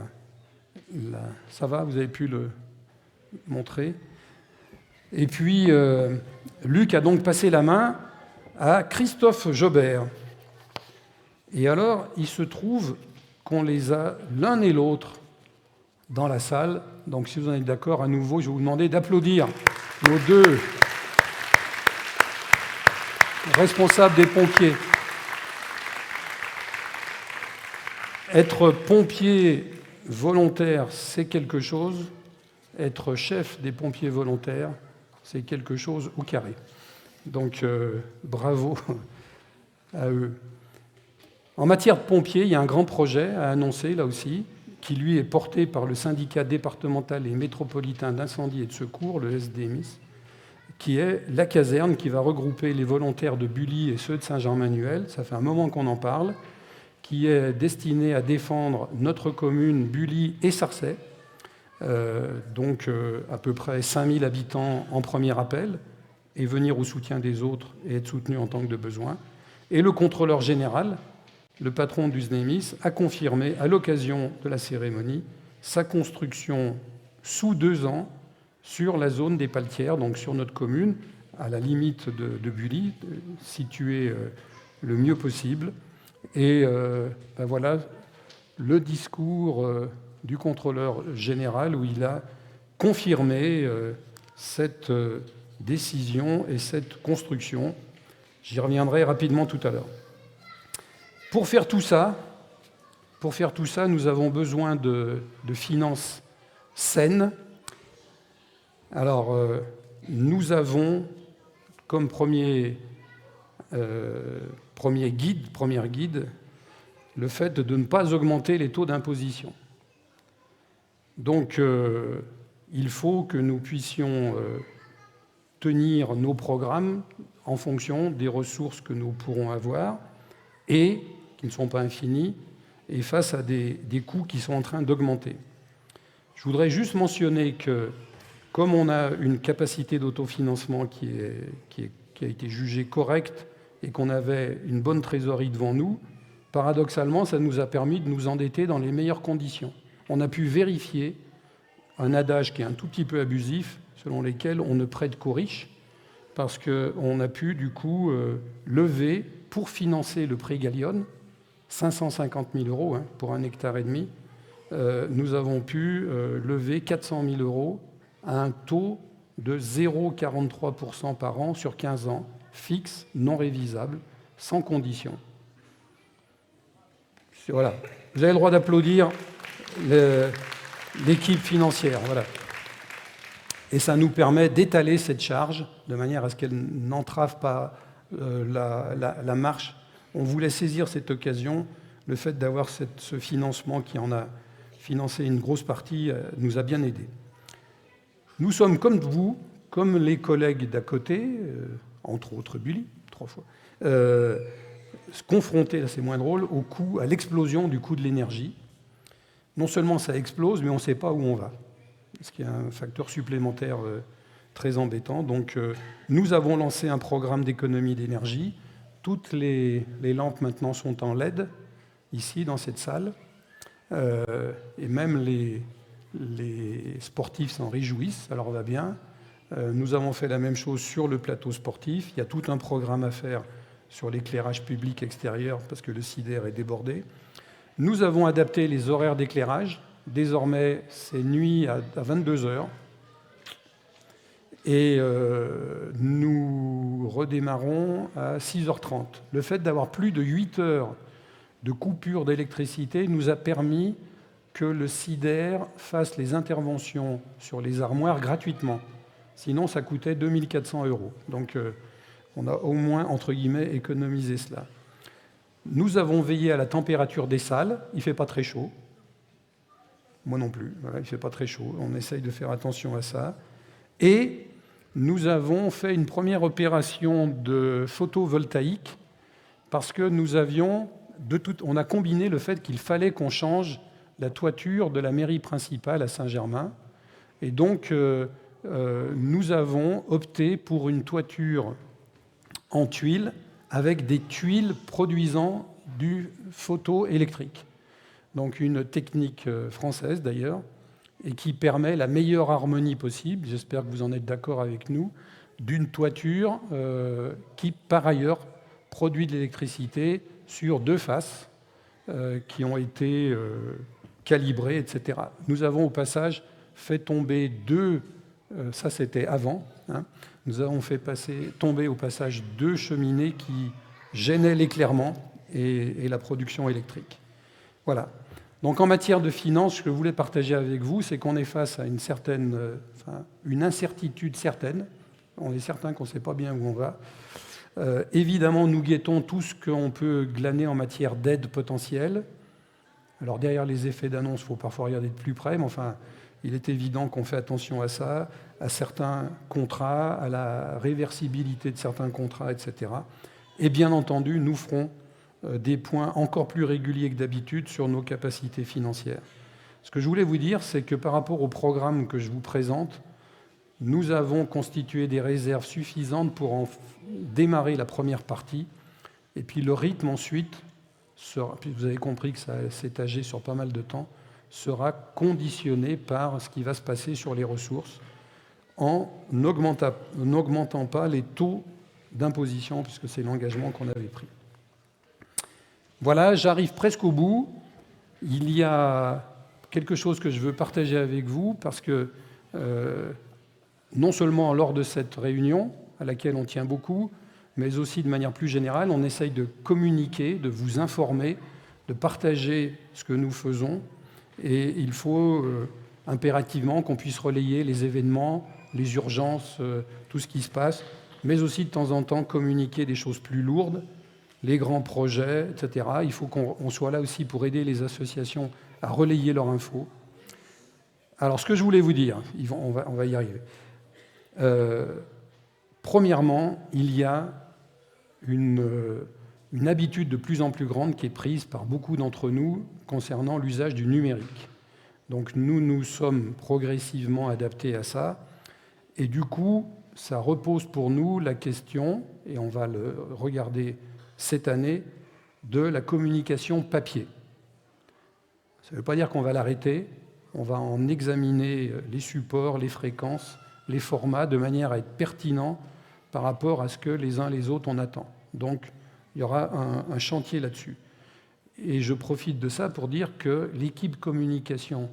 ça va, vous avez pu le montrer. Et puis, Luc a donc passé la main à Christophe Jobert. Et alors, il se trouve qu'on les a l'un et l'autre dans la salle. Donc, si vous en êtes d'accord, à nouveau, je vais vous demander d'applaudir nos deux responsables des pompiers. Être pompier volontaire, c'est quelque chose. Être chef des pompiers volontaires, c'est quelque chose au carré. Donc, bravo à eux. En matière de pompiers, il y a un grand projet à annoncer, là aussi, qui lui est porté par le syndicat départemental et métropolitain d'incendie et de secours, le SDMIS, qui est la caserne qui va regrouper les volontaires de Bully et ceux de Saint-Germain-Muel. Ça fait un moment qu'on en parle, qui est destiné à défendre notre commune, Bully et Sarcey, donc à peu près 5000 habitants en premier appel, et venir au soutien des autres et être soutenu en tant que de besoin. Et le contrôleur général, le patron du SDMIS, a confirmé à l'occasion de la cérémonie sa construction sous 2 ans sur la zone des Paletières, donc sur notre commune, à la limite de Bully, située le mieux possible. Et voilà le discours du contrôleur général où il a confirmé cette décision et cette construction. J'y reviendrai rapidement tout à l'heure. Pour faire tout ça, nous avons besoin de finances saines. Alors, nous avons comme première guide, le fait de ne pas augmenter les taux d'imposition. Donc, il faut que nous puissions tenir nos programmes en fonction des ressources que nous pourrons avoir et qui ne sont pas infinies, et face à des coûts qui sont en train d'augmenter. Je voudrais juste mentionner que, comme on a une capacité d'autofinancement qui a été jugée correcte et qu'on avait une bonne trésorerie devant nous, paradoxalement, ça nous a permis de nous endetter dans les meilleures conditions. On a pu vérifier un adage qui est un tout petit peu abusif, selon lequel on ne prête qu'aux riches, parce qu'on a pu, du coup, lever, pour financer le prêt Gallione, 550 000 € pour 1,5 hectare. Nous avons pu lever 400 000 € à un taux de 0,43% par an sur 15 ans, fixe, non révisable, sans condition. Voilà. Vous avez le droit d'applaudir l'équipe financière. Voilà. Et ça nous permet d'étaler cette charge de manière à ce qu'elle n'entrave pas la marche. On voulait saisir cette occasion. Le fait d'avoir ce financement qui en a financé une grosse partie nous a bien aidés. Nous sommes comme vous, comme les collègues d'à côté, entre autres Bully, 3 fois, confrontés, là c'est moins drôle, à l'explosion du coût de l'énergie. Non seulement ça explose, mais on ne sait pas où on va. Ce qui est un facteur supplémentaire très embêtant. Donc nous avons lancé un programme d'économie d'énergie. Toutes les lampes maintenant sont en LED, ici dans cette salle. Et même les sportifs s'en réjouissent, ça leur va bien. Nous avons fait la même chose sur le plateau sportif. Il y a tout un programme à faire sur l'éclairage public extérieur parce que le CIDER est débordé. Nous avons adapté les horaires d'éclairage. Désormais, c'est nuit à 22h. Et nous redémarrons à 6h30. Le fait d'avoir plus de 8 heures de coupure d'électricité nous a permis que le CIDER fasse les interventions sur les armoires gratuitement. Sinon, ça coûtait 2 400 €. Donc, on a au moins, entre guillemets, économisé cela. Nous avons veillé à la température des salles. Il ne fait pas très chaud. Moi non plus. Voilà, il ne fait pas très chaud. On essaye de faire attention à ça. Et nous avons fait une première opération de photovoltaïque parce que nous avions, on a combiné le fait qu'il fallait qu'on change la toiture de la mairie principale à Saint-Germain. Et donc, nous avons opté pour une toiture en tuiles avec des tuiles produisant du photoélectrique. Donc une technique française d'ailleurs, et qui permet la meilleure harmonie possible, j'espère que vous en êtes d'accord avec nous, d'une toiture qui par ailleurs produit de l'électricité sur 2 faces qui ont été calibrées, etc. Nous avons au passage fait tomber ça c'était avant, nous avons fait tomber au passage 2 cheminées qui gênaient l'éclairement et la production électrique. Voilà. Donc en matière de finances, ce que je voulais partager avec vous, c'est qu'on est face à une incertitude certaine. On est certain qu'on ne sait pas bien où on va. Évidemment, nous guettons tout ce qu'on peut glaner en matière d'aide potentielle. Alors derrière les effets d'annonce, il faut parfois regarder de plus près, mais enfin, il est évident qu'on fait attention à ça, à certains contrats, à la réversibilité de certains contrats, etc. Et bien entendu, nous ferons des points encore plus réguliers que d'habitude sur nos capacités financières. Ce que je voulais vous dire, c'est que par rapport au programme que je vous présente, nous avons constitué des réserves suffisantes pour en démarrer la première partie. Et puis le rythme ensuite, puis vous avez compris que ça s'est âgé sur pas mal de temps, sera conditionné par ce qui va se passer sur les ressources en n'augmentant pas les taux d'imposition, puisque c'est l'engagement qu'on avait pris. Voilà, j'arrive presque au bout. Il y a quelque chose que je veux partager avec vous, parce que non seulement lors de cette réunion, à laquelle on tient beaucoup, mais aussi de manière plus générale, on essaye de communiquer, de vous informer, de partager ce que nous faisons. Et il faut impérativement qu'on puisse relayer les événements, les urgences, tout ce qui se passe, mais aussi de temps en temps communiquer des choses plus lourdes, les grands projets, etc. Il faut qu'on soit là aussi pour aider les associations à relayer leur info. Alors, ce que je voulais vous dire, on va y arriver. Premièrement, il y a une habitude de plus en plus grande qui est prise par beaucoup d'entre nous concernant l'usage du numérique. Donc nous sommes progressivement adaptés à ça, et du coup, ça repose pour nous la question, et on va le regarder cette année, de la communication papier. Ça ne veut pas dire qu'on va l'arrêter, on va en examiner les supports, les fréquences, les formats, de manière à être pertinent par rapport à ce que les uns les autres on attend. Donc, il y aura un chantier là-dessus. Et je profite de ça pour dire que l'équipe communication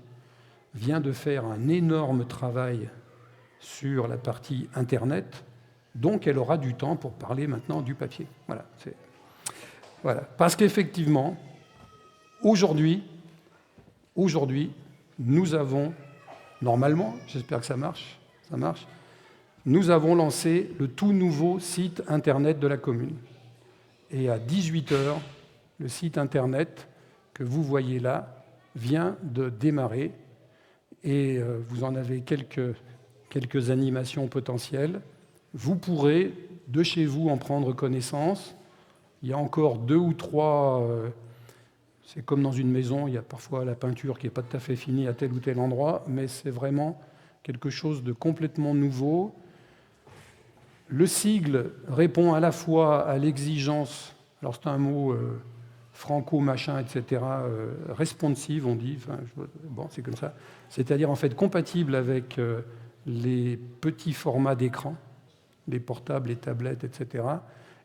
vient de faire un énorme travail sur la partie Internet, donc elle aura du temps pour parler maintenant du papier. Voilà. Parce qu'effectivement, aujourd'hui, nous avons, normalement, j'espère que ça marche, nous avons lancé le tout nouveau site Internet de la commune. Et à 18h, le site Internet que vous voyez là vient de démarrer. Et vous en avez quelques animations potentielles. Vous pourrez, de chez vous, en prendre connaissance. Il y a encore 2 ou 3... c'est comme dans une maison, il y a parfois la peinture qui n'est pas tout à fait finie à tel ou tel endroit, mais c'est vraiment quelque chose de complètement nouveau. Le sigle répond à la fois à l'exigence, alors c'est un mot franco-machin, etc., responsive, on dit, bon, c'est comme ça, c'est-à-dire en fait compatible avec les petits formats d'écran, les portables, les tablettes, etc.,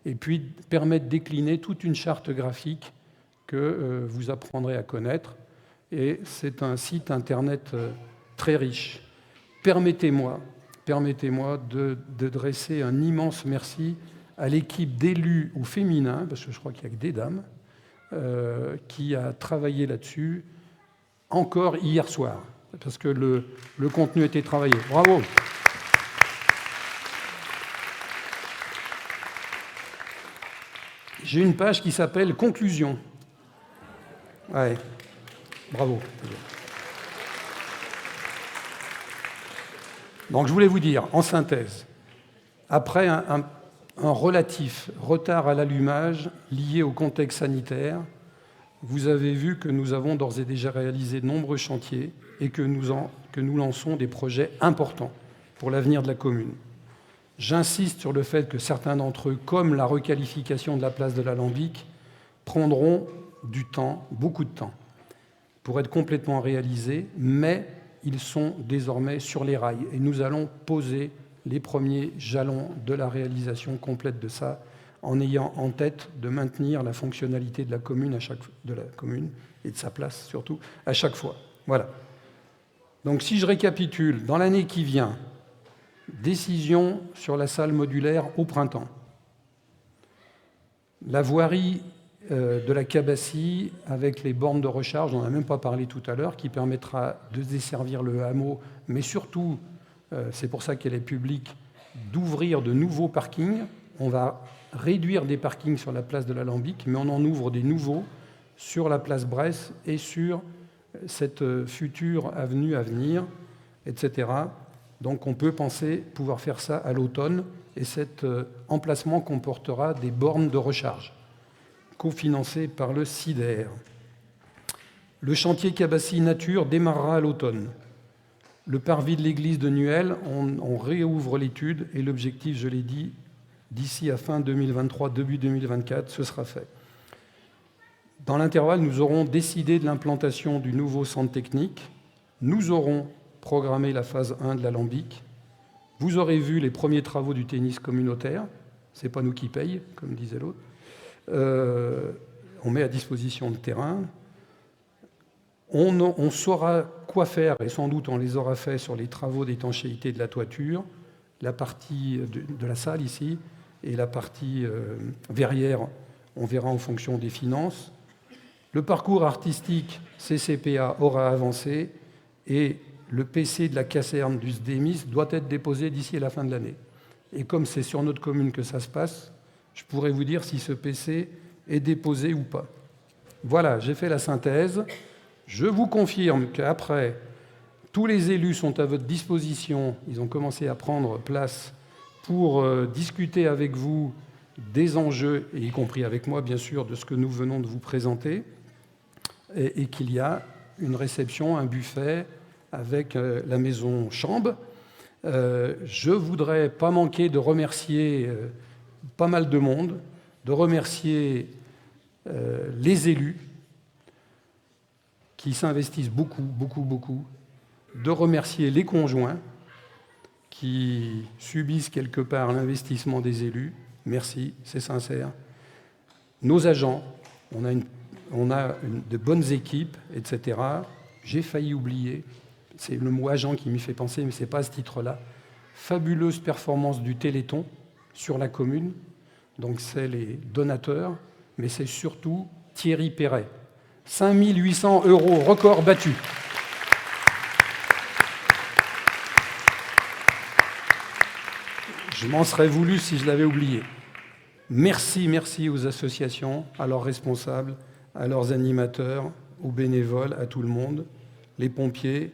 et puis permet de décliner toute une charte graphique que vous apprendrez à connaître. Et c'est un site Internet très riche. Permettez-moi de dresser un immense merci à l'équipe d'élus au féminin, parce que je crois qu'il n'y a que des dames, qui a travaillé là-dessus encore hier soir, parce que le contenu a été travaillé. Bravo! J'ai une page qui s'appelle « Conclusion ». Ouais, bravo. Donc je voulais vous dire, en synthèse, après un relatif retard à l'allumage lié au contexte sanitaire, vous avez vu que nous avons d'ores et déjà réalisé de nombreux chantiers et que nous lançons des projets importants pour l'avenir de la commune. J'insiste sur le fait que certains d'entre eux, comme la requalification de la place de l'Alambic, prendront du temps, beaucoup de temps, pour être complètement réalisés, mais ils sont désormais sur les rails. Et nous allons poser les premiers jalons de la réalisation complète de ça, en ayant en tête de maintenir la fonctionnalité de la commune et de sa place surtout à chaque fois. Voilà. Donc si je récapitule, dans l'année qui vient, décision sur la salle modulaire au printemps. La voirie de la Cabassie avec les bornes de recharge, on n'en a même pas parlé tout à l'heure, qui permettra de desservir le hameau, mais surtout, c'est pour ça qu'elle est publique, d'ouvrir de nouveaux parkings. On va réduire des parkings sur la place de l'Alambic, mais on en ouvre des nouveaux sur la place Bresse et sur cette future avenue à venir, etc. Donc on peut penser pouvoir faire ça à l'automne, et cet emplacement comportera des bornes de recharge, cofinancées par le CIDER. Le chantier Cabassie Nature démarrera à l'automne. Le parvis de l'église de Nuel, on réouvre l'étude, et l'objectif, je l'ai dit, d'ici à fin 2023, début 2024, ce sera fait. Dans l'intervalle, nous aurons décidé de l'implantation du nouveau centre technique. Nous aurons programmé la phase 1 de l'Alambic. Vous aurez vu les premiers travaux du tennis communautaire. Ce n'est pas nous qui payons, comme disait l'autre. On met à disposition le terrain. On saura quoi faire, et sans doute on les aura fait sur les travaux d'étanchéité de la toiture, la partie de la salle ici, et la partie verrière, on verra en fonction des finances. Le parcours artistique CCPA aura avancé, et le PC de la caserne du SDEMIS doit être déposé d'ici à la fin de l'année. Et comme c'est sur notre commune que ça se passe, je pourrais vous dire si ce PC est déposé ou pas. Voilà, j'ai fait la synthèse. Je vous confirme qu'après, tous les élus sont à votre disposition. Ils ont commencé à prendre place pour discuter avec vous des enjeux, et y compris avec moi, bien sûr, de ce que nous venons de vous présenter, et qu'il y a une réception, un buffet avec la maison Chambre. Je ne voudrais pas manquer de remercier pas mal de monde, de remercier les élus qui s'investissent beaucoup, de remercier les conjoints qui subissent quelque part l'investissement des élus. Merci, c'est sincère. Nos agents, on a de bonnes équipes, etc. J'ai failli oublier, c'est le mot agent qui m'y fait penser, mais ce n'est pas à ce titre-là. Fabuleuse performance du Téléthon sur la commune, donc c'est les donateurs, mais c'est surtout Thierry Perret. 5 800 €, record battu. Je m'en serais voulu si je l'avais oublié. Merci aux associations, à leurs responsables, à leurs animateurs, aux bénévoles, à tout le monde, les pompiers,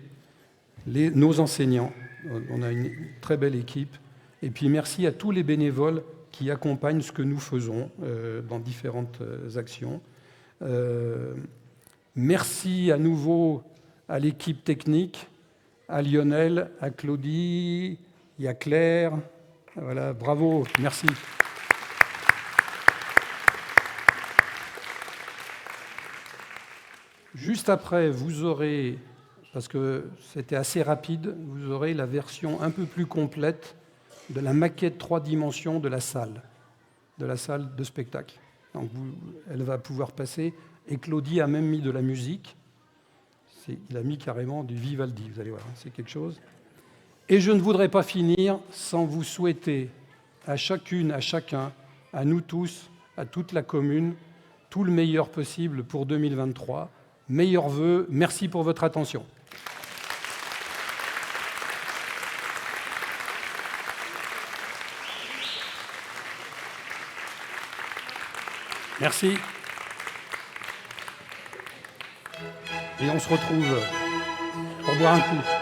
nos enseignants. On a une très belle équipe. Et puis merci à tous les bénévoles qui accompagnent ce que nous faisons dans différentes actions. Merci à nouveau à l'équipe technique, à Lionel, à Claudie, il y a Claire. Voilà, bravo, merci. Juste après, vous aurez, parce que c'était assez rapide, vous aurez la version un peu plus complète de la maquette 3 dimensions de la salle de spectacle. Donc elle va pouvoir passer. Et Claudie a même mis de la musique. Il a mis carrément du Vivaldi, vous allez voir, c'est quelque chose. Et je ne voudrais pas finir sans vous souhaiter à chacune, à chacun, à nous tous, à toute la commune, tout le meilleur possible pour 2023. Meilleurs vœux, merci pour votre attention. Merci. Et on se retrouve pour boire un coup.